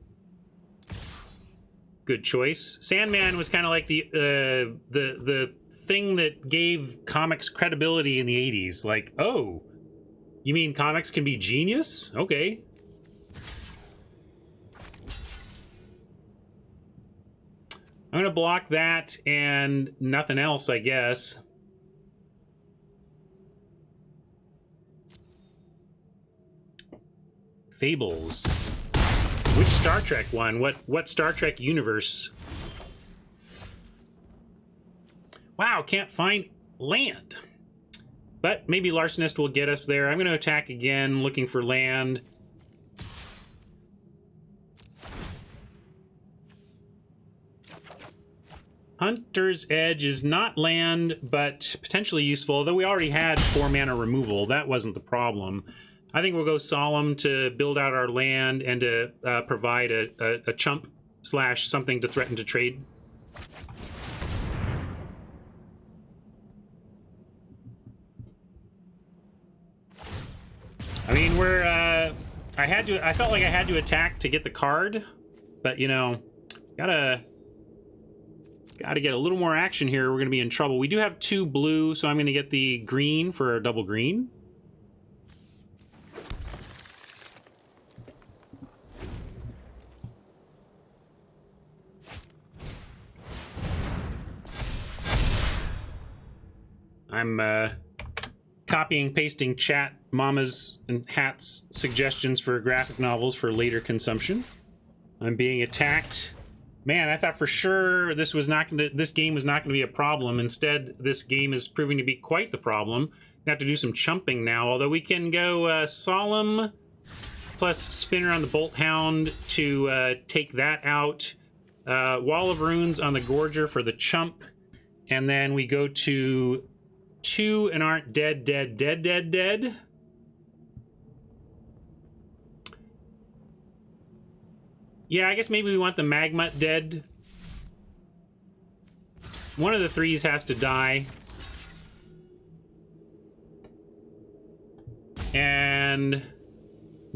Good choice. Sandman was kind of like the thing that gave comics credibility in the 80s. Like, oh, you mean comics can be genius? Okay. I'm gonna block that and nothing else, I guess. Fables. Which Star Trek one? What Star Trek universe? Wow, can't find land. But maybe Larcenist will get us there. I'm gonna attack again, looking for land. Hunter's Edge is not land, but potentially useful, although we already had 4 mana removal. That wasn't the problem. I think we'll go Solemn to build out our land and to provide a chump / something to threaten to trade. I mean, I felt like I had to attack to get the card, but, you know, gotta get a little more action here. We're gonna be in trouble. We do have 2 blue, so I'm gonna get the green for a double green. I'm copying, pasting chat Mama's and Hat's suggestions for graphic novels for later consumption. I'm being attacked. Man, I thought for sure this game was not gonna be a problem. Instead, this game is proving to be quite the problem. We have to do some chumping now, although we can go Solemn plus Spinner on the Bolt Hound to take that out. Wall of Runes on the Gorger for the chump. And then we go to 2 and aren't dead. Yeah, I guess maybe we want the Magmut dead. One of the 3s has to die. And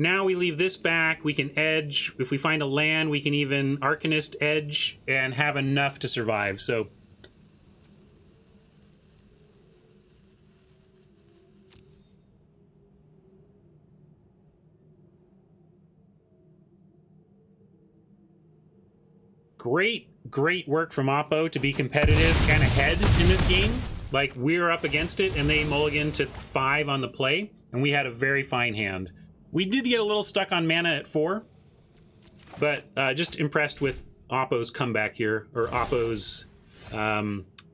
now we leave this back. We can edge. If we find a land, we can even Arcanist edge and have enough to survive. So great work from Oppo to be competitive and ahead in this game. Like, we're up against it, and they mulligan to 5 on the play, and we had a very fine hand. We did get a little stuck on mana at 4, but just impressed with Oppo's comeback here, or Oppo's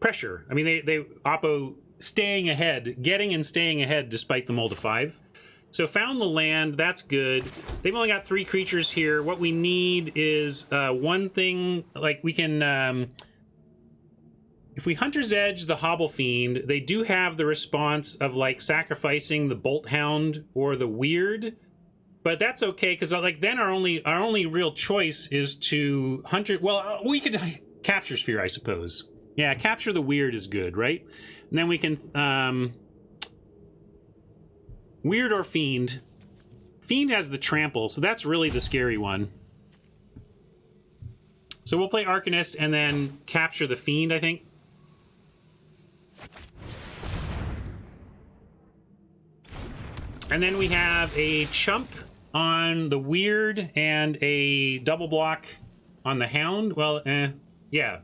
pressure. I mean, they Oppo staying ahead, getting and staying ahead despite the mull to 5. So found the land, that's good. They've only got 3 creatures here. What we need is one thing, like we can, if we Hunter's Edge the Hobble Fiend, they do have the response of like sacrificing the Bolt Hound or the Weird, but that's okay because like then our only real choice is to Hunter. Well, we could Capture Sphere, I suppose. Yeah, Capture the Weird is good, right? And then we can. Weird or Fiend. Fiend has the trample, so that's really the scary one. So we'll play Arcanist and then capture the Fiend, I think. And then we have a Chump on the Weird and a double block on the Hound. Well, yeah.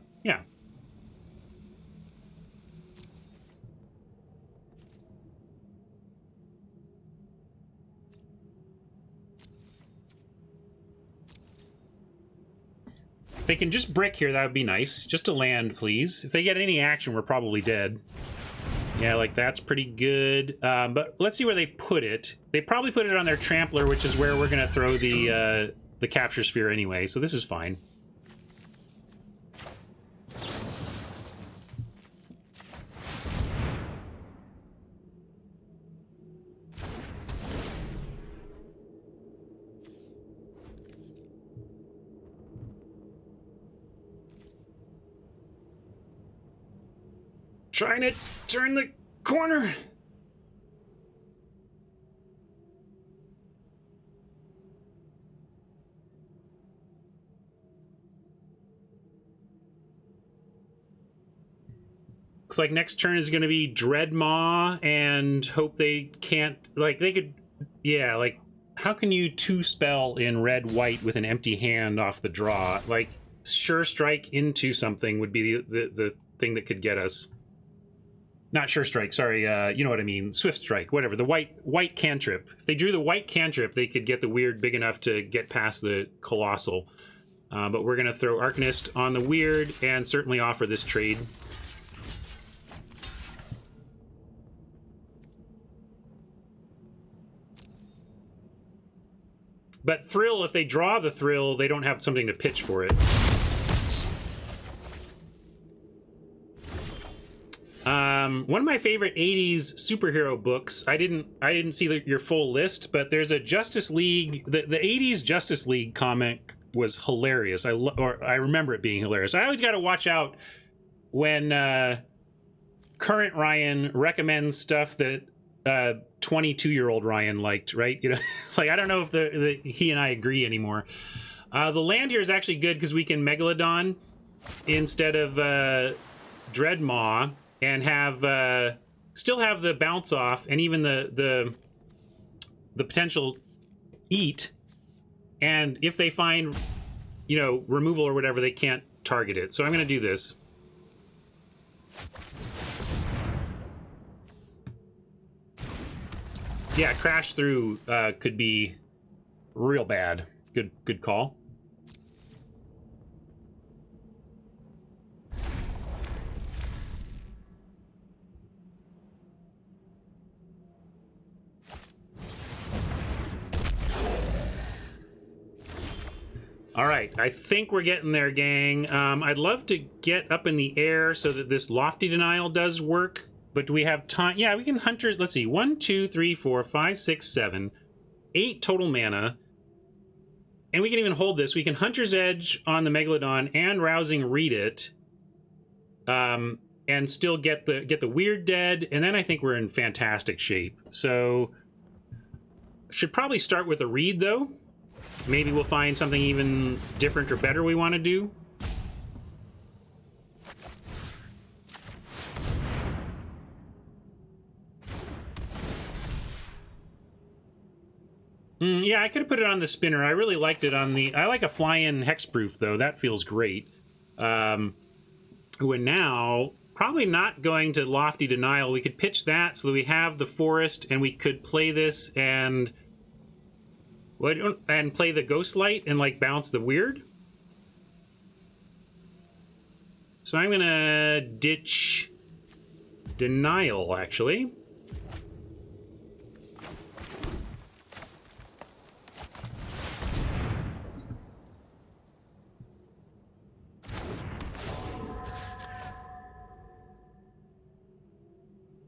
If they can just brick here, that would be nice. Just a land, please. If they get any action, we're probably dead. Yeah, like that's pretty good. But let's see where they put it. They probably put it on their Trampler, which is where we're going to throw the Capture Sphere anyway. So this is fine. Trying to turn the corner. Looks like next turn is going to be Dreadmaw and hope they can't, like they could, yeah, like how can you 2-spell in red-white with an empty hand off the draw? Like Sure Strike into something would be the thing that could get us. Not Sure Strike, sorry, you know what I mean. Swift Strike, whatever. The white cantrip. If they drew the white cantrip, they could get the Weird big enough to get past the Colossal. But we're going to throw Arcanist on the Weird and certainly offer this trade. But Thrill, if they draw the Thrill, they don't have something to pitch for it. One of my favorite 80s superhero books, I didn't see your full list, but there's a Justice League, the 80s Justice League comic was hilarious. I remember it being hilarious. I always got to watch out when current Ryan recommends stuff that 22-year-old Ryan liked, right? You know, it's like I don't know if he and I agree anymore. The land here is actually good because we can Megalodon instead of Dreadmaw. And have still have the bounce off and even the potential eat. And if they find, you know, removal or whatever, they can't target it. So I'm going to do this. Yeah, crash through could be real bad. Good call. All right, I think we're getting there, gang. I'd love to get up in the air so that this Lofty Denial does work, but do we have time? Yeah, we can Hunters. Let's see, 1, 2, 3, 4, 5, 6, 7, 8 total mana. And we can even hold this. We can Hunter's Edge on the Megalodon and Rousing Read it, and still get the Weird dead. And then I think we're in fantastic shape. So Should probably start with a read, though. Maybe we'll find something even different or better we want to do. Yeah, I could have put it on the spinner. I really liked it on the... I like a fly-in hexproof, though. That feels great. And now, probably not going to Lofty Denial. We could pitch that so that we have the forest, and we could play this and play the Ghostlight and, like, bounce the Weird. So I'm going to ditch Denial, actually.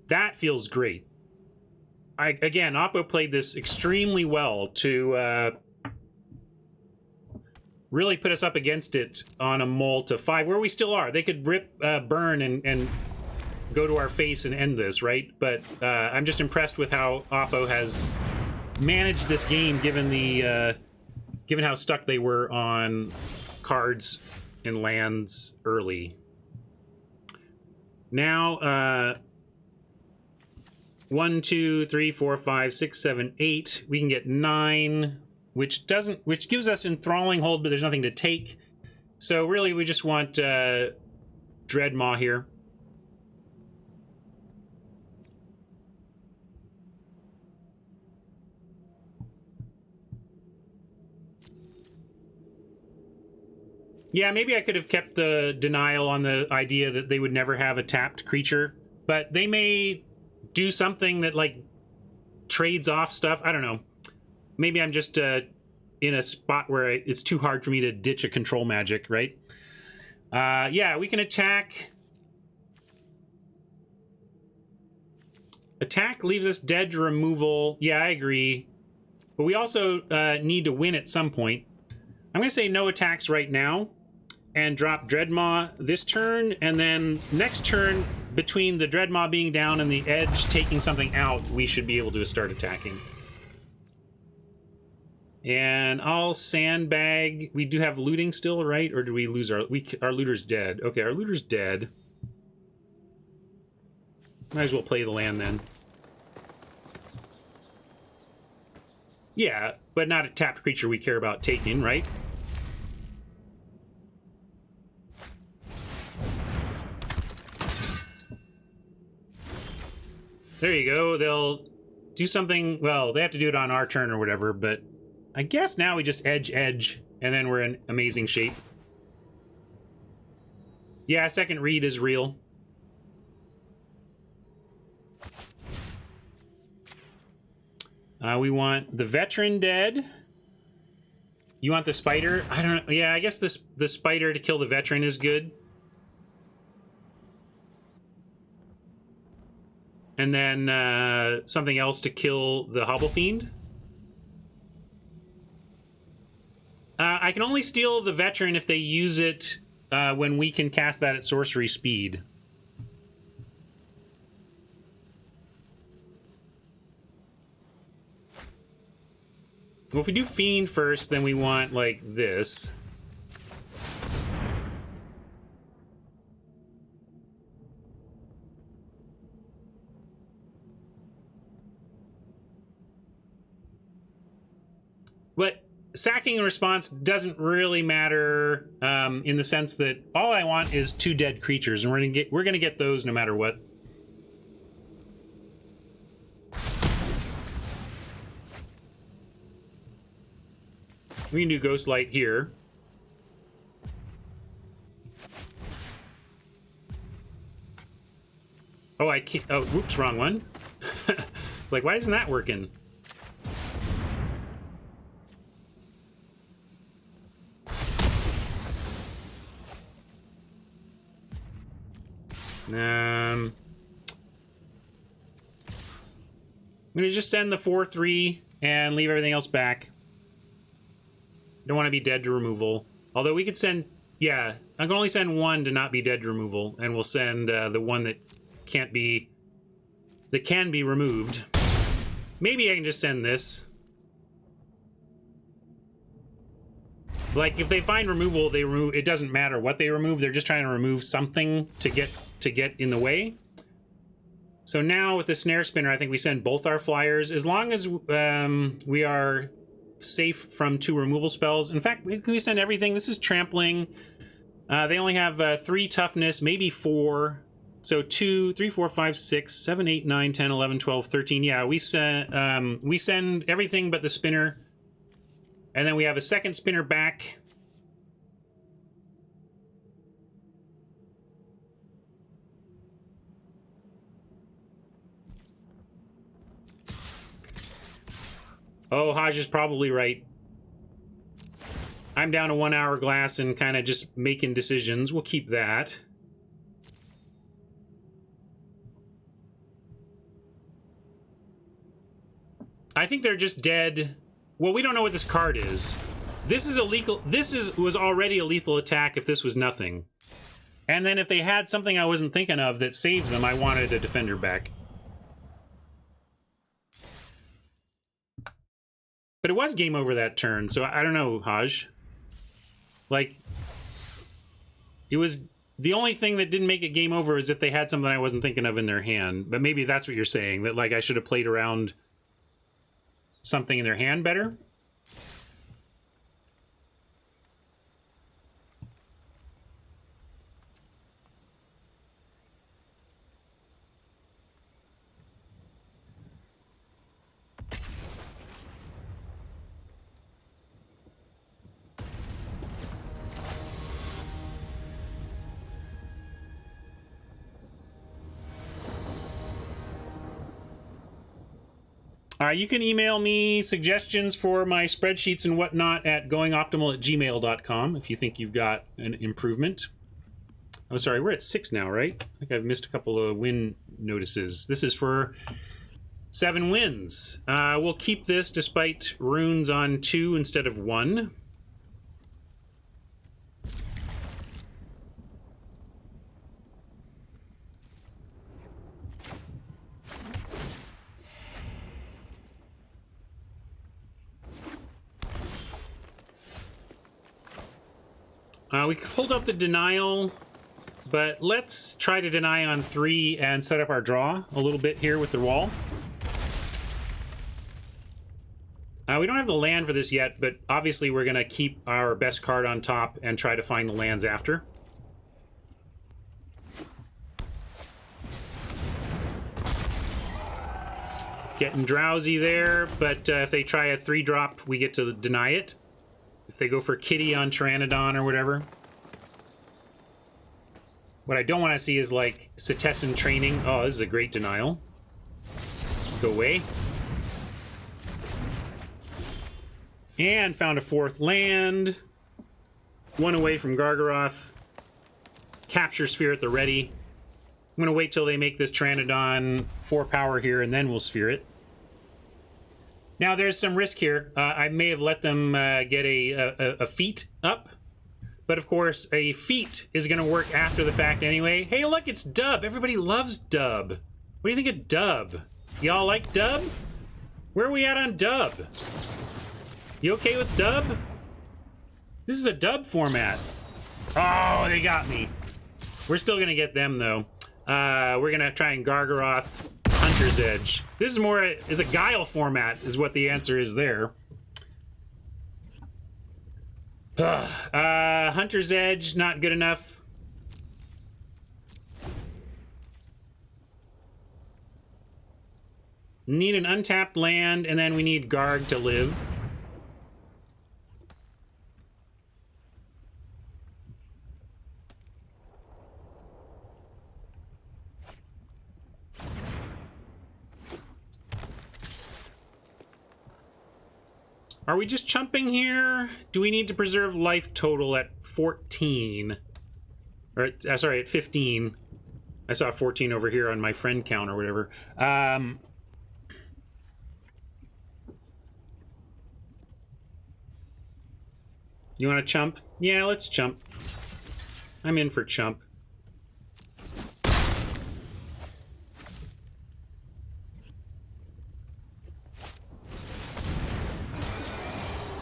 That feels great. Again, Oppo played this extremely well to really put us up against it on a mull to 5, where we still are. They could rip, burn, and go to our face and end this, right? But I'm just impressed with how Oppo has managed this game, given the given how stuck they were on cards and lands early. Now, 1, 2, 3, 4, 5, 6, 7, 8. We can get 9, which gives us enthralling hold, but there's nothing to take. So really, we just want Dreadmaw here. Yeah, maybe I could have kept the Denial on the idea that they would never have a tapped creature, but they may do something that, like, trades off stuff. I don't know. Maybe I'm just in a spot where it's too hard for me to ditch a control magic, right? Yeah, we can attack. Attack leaves us dead to removal. Yeah, I agree. But we also need to win at some point. I'm going to say no attacks right now and drop Dreadmaw this turn, and then next turn, between the Dreadmaw being down and the Edge taking something out, we should be able to start attacking. And I'll sandbag. We do have looting still, right? Or do we lose our looter's dead? Okay, our looter's dead. Might as well play the land then. Yeah, but not a tapped creature we care about taking, right? There you go. They'll do something. Well, they have to do it on our turn or whatever, but I guess now we just edge, and then we're in amazing shape. Yeah, second read is real. We want the Veteran dead. You want the Spider? I don't know. Yeah, I guess the Spider to kill the Veteran is good. And then something else to kill the Hobble Fiend. I can only steal the Veteran if they use it when we can cast that at sorcery speed. Well, if we do Fiend first, then we want, like, this. But sacking in response doesn't really matter in the sense that all I want is 2 dead creatures, and we're gonna get those no matter what. We can do Ghostlight here. Oh, I can't. Oh, whoops, wrong one. It's like, why isn't that working? I'm gonna just send the 4/3 and leave everything else back. Don't want to be dead to removal. Although we could send, yeah, I can only send 1 to not be dead to removal, and we'll send the one that can be removed. Maybe I can just send this. Like, if they find removal, they remove. It doesn't matter what they remove. They're just trying to remove something to get in the way. So now with the snare spinner, I think we send both our flyers as long as we are safe from 2 removal spells. In fact, we send everything. This is trampling. They only have 3 toughness, maybe 4. So 2, 3, 4, 5, 6, 7, 8, 9, 10, 11, 12, 13. Yeah, we send everything but the spinner. And then we have a second spinner back. Oh, Haj is probably right. I'm down to 1 hourglass and kind of just making decisions. We'll keep that. I think they're just dead. Well, we don't know what this card is. This is a lethal. Was already a lethal attack if this was nothing. And then if they had something I wasn't thinking of that saved them, I wanted a defender back. But it was game over that turn, so I don't know, Haj. Like, it was the only thing that didn't make it game over is if they had something I wasn't thinking of in their hand. But maybe that's what you're saying, that like I should have played around something in their hand better. You can email me suggestions for my spreadsheets and whatnot at goingoptimal@gmail.com if you think you've got an improvement. Oh, sorry, we're at 6 now, right? I think I've missed a couple of win notices. This is for 7 wins. We'll keep this despite runes on 2 instead of 1. We pulled up the denial, but let's try to deny on 3 and set up our draw a little bit here with the wall. We don't have the land for this yet, but obviously we're going to keep our best card on top and try to find the lands after. Getting drowsy there, but if they try a 3-drop, we get to deny it. If they go for Kitty on Pteranodon or whatever. What I don't want to see is, like, Cetessan training. Oh, this is a great denial. Go away. And found a 4th land. 1 away from Gargaroth. Capture Sphere at the ready. I'm going to wait till they make this Pteranodon 4 power here, and then we'll Sphere it. Now, there's some risk here. I may have let them get a feat up. But, of course, a feat is going to work after the fact anyway. Hey, look, it's Dub. Everybody loves Dub. What do you think of Dub? Y'all like Dub? Where are we at on Dub? You okay with Dub? This is a Dub format. Oh, they got me. We're still going to get them, though. We're going to try and Gargaroth Hunter's Edge. This is more is a Guile format, is what the answer is there. Hunter's Edge, not good enough. Need an untapped land, and then we need Garg to live. Are we just chumping here? Do we need to preserve life total at 14? Or, sorry, at 15. I saw 14 over here on my friend count or whatever. You want to chump? Yeah, let's chump. I'm in for chump.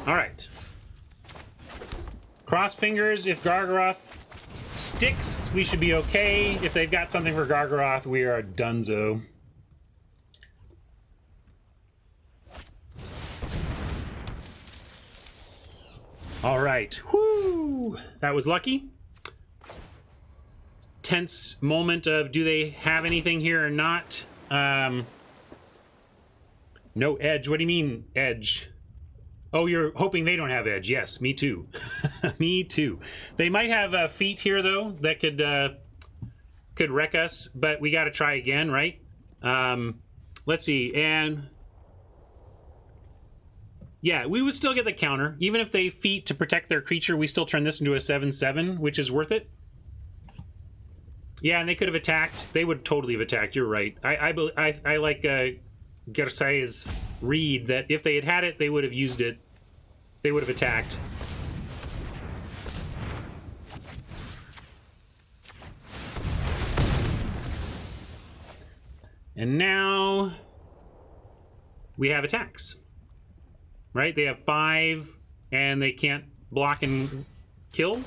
All right. fingers. If Gargaroth sticks, we should be okay. If they've got something for Gargaroth, we are donezo. All right. Whoo! That was lucky. Tense moment of, do they have anything here or not? No edge. What do you mean, edge? Oh, you're hoping they don't have edge. Yes, me too. Me too. They might have feet here, though, that could wreck us, but we got to try again, right? Let's see. And yeah, we would still get the counter. Even if they feet to protect their creature, we still turn this into a 7/7, which is worth it. Yeah, and they could have attacked. They would totally have attacked. You're right. I like Gersai's read that if they had had it, they would have used it. They would have attacked. And now we have attacks. Right? They have 5 and they can't block and kill.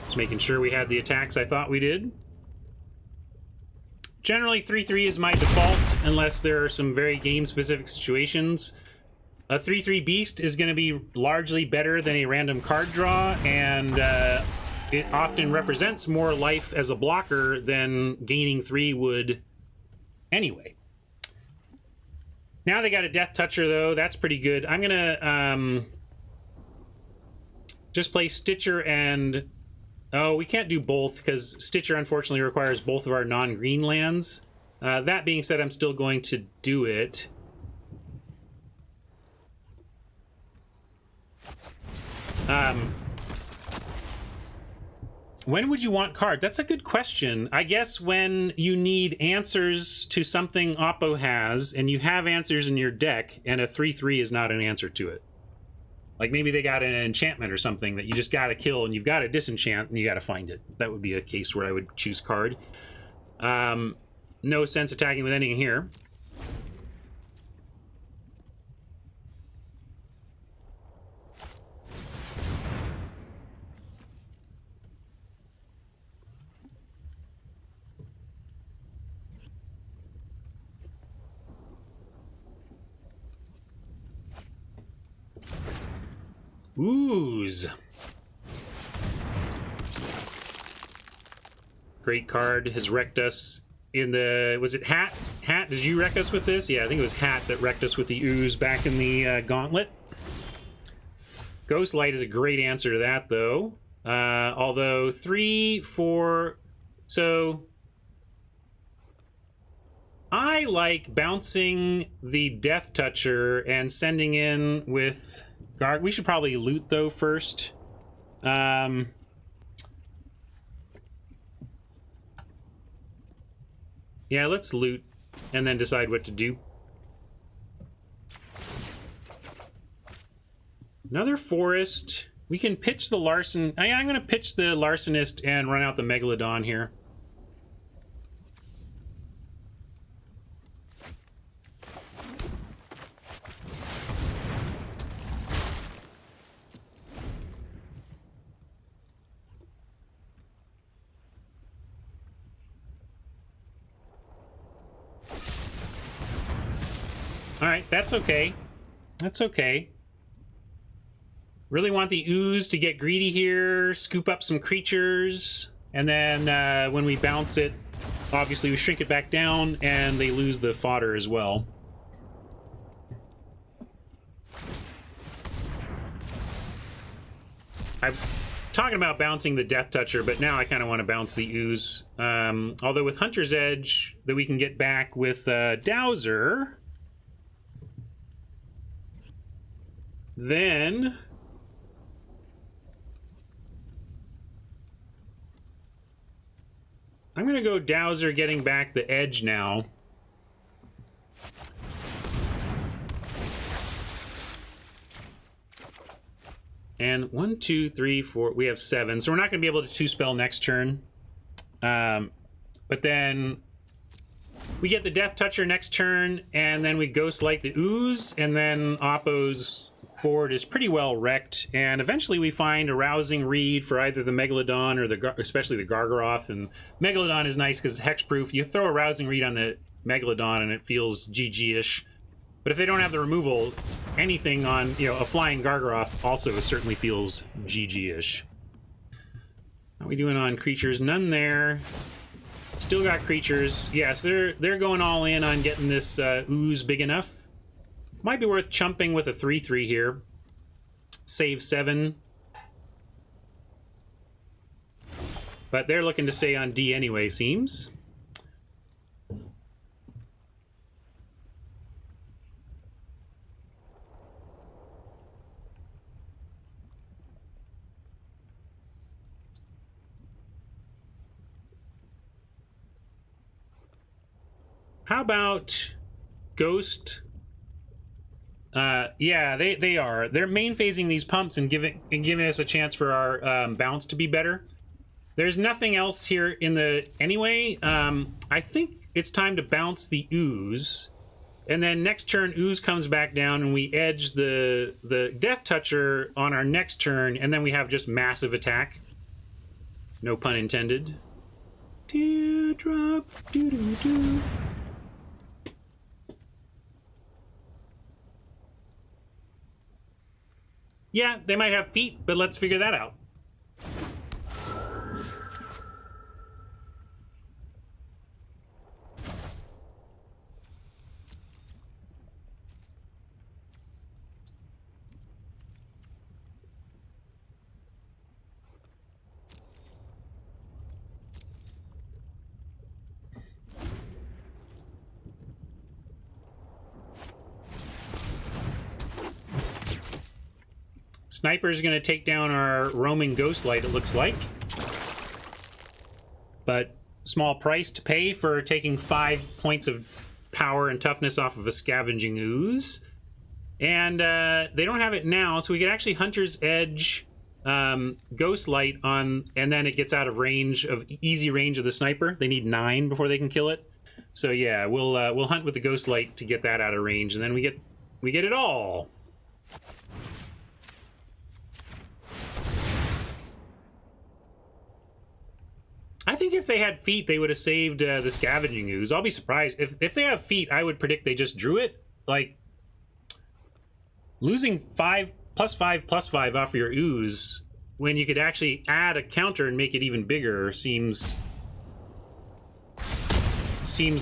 Just making sure we had the attacks I thought we did. Generally, 3/3 is my default, unless there are some very game-specific situations. A 3/3 beast is going to be largely better than a random card draw, and it often represents more life as a blocker than gaining 3 would anyway. Now they got a Death Toucher, though. That's pretty good. I'm going to just play Stitcher and... Oh, we can't do both because Stitcher unfortunately requires both of our non-green lands. That being said, I'm still going to do it. When would you want card? That's a good question. I guess when you need answers to something Oppo has, and you have answers in your deck, and a 3/3 is not an answer to it. Like maybe they got an enchantment or something that you just got to kill and you've got to disenchant and you got to find it. That would be a case where I would choose card. No sense attacking with anything here. Ooze. Great card. Has wrecked us in the... Was it Hat? Hat, did you wreck us with this? Yeah, I think it was Hat that wrecked us with the ooze back in the gauntlet. Ghost Light is a great answer to that, though. Although 3, 4... So... I like bouncing the Death Toucher and sending in with... We should probably loot, though, first. Yeah, let's loot and then decide what to do. Another forest. We can pitch the Larson. I'm going to pitch the Larcenist and run out the Megalodon here. Alright, that's okay. That's okay. Really want the ooze to get greedy here, scoop up some creatures, and then when we bounce it, obviously we shrink it back down, and they lose the fodder as well. I'm talking about bouncing the Death Toucher, but now I kind of want to bounce the ooze. Although with Hunter's Edge, that we can get back with Dowser... Then I'm going to go Dowser getting back the edge now. And 1, 2, 3, 4, we have 7. So we're not going to be able to 2-spell next turn. But then we get the Death Toucher next turn, and then we Ghost Light the ooze, and then Oppo's board is pretty well wrecked, and eventually we find a rousing read for either the Megalodon or especially the Gargaroth. And Megalodon is nice because hexproof. You throw a rousing read on the Megalodon and it feels GG-ish. But if they don't have the removal, anything on, you know, a flying Gargaroth also certainly feels GG-ish. How are we doing on creatures? None there. Still got creatures. Yes, they're going all in on getting this ooze big enough. Might be worth chumping with a 3/3 here. Save 7. But they're looking to stay on D anyway, seems. How about Ghost? Yeah, they are. They're main phasing these pumps and giving us a chance for our bounce to be better. There's nothing else here in the anyway. I think it's time to bounce the ooze, and then next turn ooze comes back down, and we edge the Death Toucher on our next turn, and then we have just massive attack. No pun intended. Teardrop, doo doo doo. Yeah, they might have feet, but let's figure that out. Sniper's going to take down our roaming Ghostlight, it looks like. But small price to pay for taking 5 points of power and toughness off of a Scavenging Ooze. And they don't have it now, so we could actually Hunter's Edge Ghostlight on, and then it gets out of range, of easy range of the Sniper. They need 9 before they can kill it. So yeah, we'll hunt with the Ghostlight to get that out of range, and then we get it all. I think if they had feet, they would have saved the Scavenging Ooze. I'll be surprised. If they have feet, I would predict they just drew it. Like, losing 5 +5 off your Ooze when you could actually add a counter and make it even bigger seems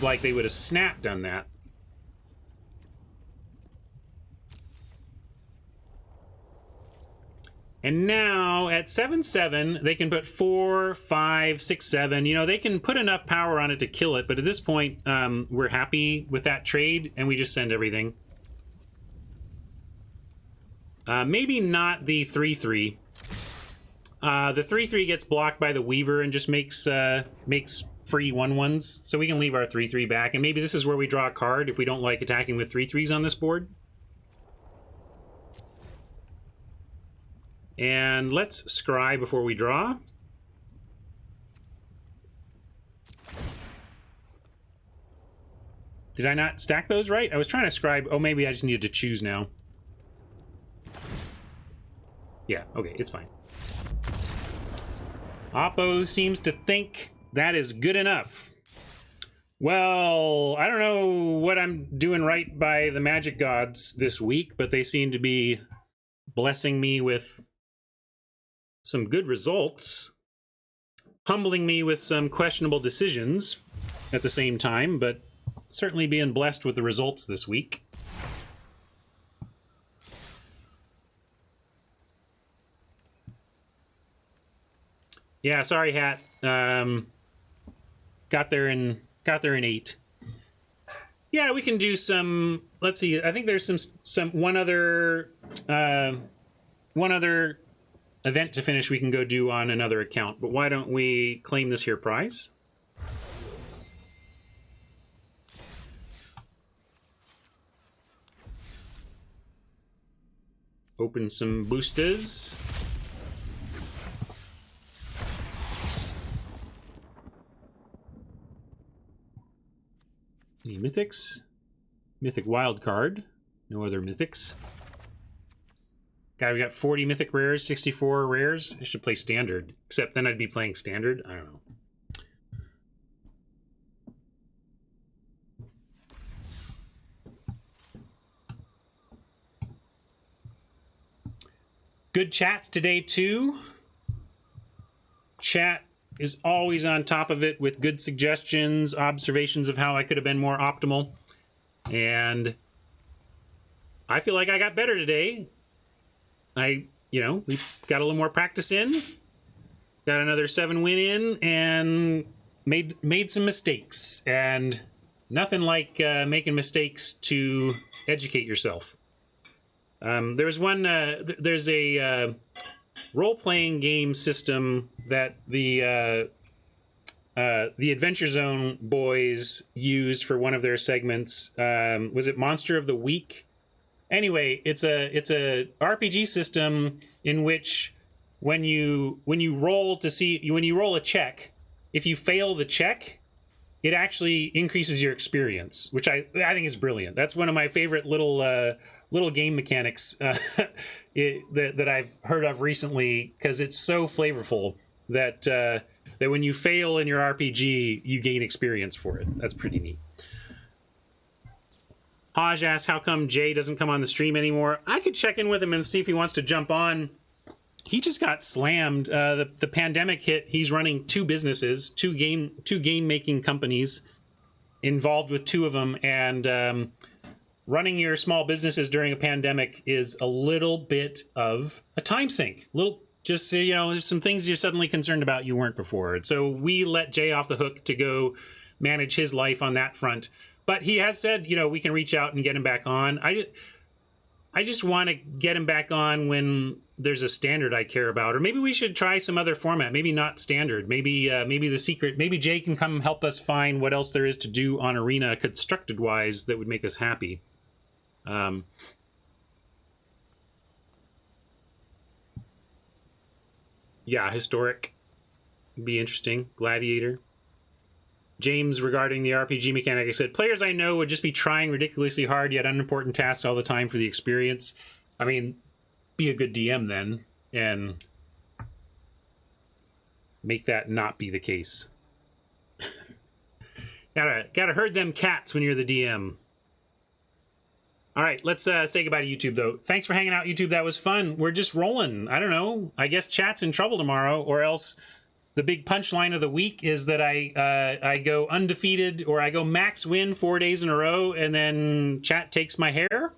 like they would have snapped on that. And now at 7/7, they can put 4, 5, 6, 7. You know, they can put enough power on it to kill it. But at this point, we're happy with that trade, and we just send everything. Maybe not the 3/3. The 3/3 gets blocked by the Weaver and just makes free 1/1s. So we can leave our 3/3 back. And maybe this is where we draw a card if we don't like attacking with 3/3s on this board. And let's scry before we draw. Did I not stack those right? I was trying to scribe. Oh, maybe I just needed to choose now. Yeah, okay, it's fine. Oppo seems to think that is good enough. Well, I don't know what I'm doing right by the magic gods this week, but they seem to be blessing me with some good results, humbling me with some questionable decisions at the same time, but certainly being blessed with the results this week. Yeah, sorry, Hat. Got there in 8. Yeah, we can do some. Let's see. I think there's one other event to finish we can go do on another account, but why don't we claim this here prize? Open some boosters. Any mythics? Mythic wild card. No other mythics. God, we got 40 mythic rares, 64 rares. I should play standard, except then I'd be playing standard. I don't know. Good chats today, too. Chat is always on top of it with good suggestions, observations of how I could have been more optimal. And I feel like I got better today. We got a little more practice in, got another 7 win in, and made some mistakes. And nothing like making mistakes to educate yourself. There's a role-playing game system that the Adventure Zone boys used for one of their segments. Was it Monster of the Week? Anyway, it's a RPG system in which when you roll a check, if you fail the check, it actually increases your experience, which I think is brilliant. That's one of my favorite little game mechanics that I've heard of recently, because it's so flavorful that when you fail in your RPG, you gain experience for it. That's pretty neat. Haj asks, how come Jay doesn't come on the stream anymore? I could check in with him and see if he wants to jump on. He just got slammed. The pandemic hit. He's running 2 businesses, two game making companies, involved with 2 of them, and running your small businesses during a pandemic is a little bit of a time sink. Just so you know, there's some things you're suddenly concerned about you weren't before. So we let Jay off the hook to go manage his life on that front. But he has said, we can reach out and get him back on. I just want to get him back on when there's a standard I care about. Or maybe we should try some other format. Maybe not standard. Maybe the secret. Maybe Jay can come help us find what else there is to do on Arena constructed-wise that would make us happy. Yeah, historic. Be interesting. Gladiator. James, regarding the RPG mechanic, I said, players I know would just be trying ridiculously hard yet unimportant tasks all the time for the experience. I mean, be a good DM then, and make that not be the case. Gotta herd them cats when you're the DM. All right, let's say goodbye to YouTube, though. Thanks for hanging out, YouTube. That was fun. We're just rolling. I don't know. I guess chat's in trouble tomorrow, or else the big punchline of the week is that I go undefeated, or I go max win 4 days in a row, and then chat takes my hair.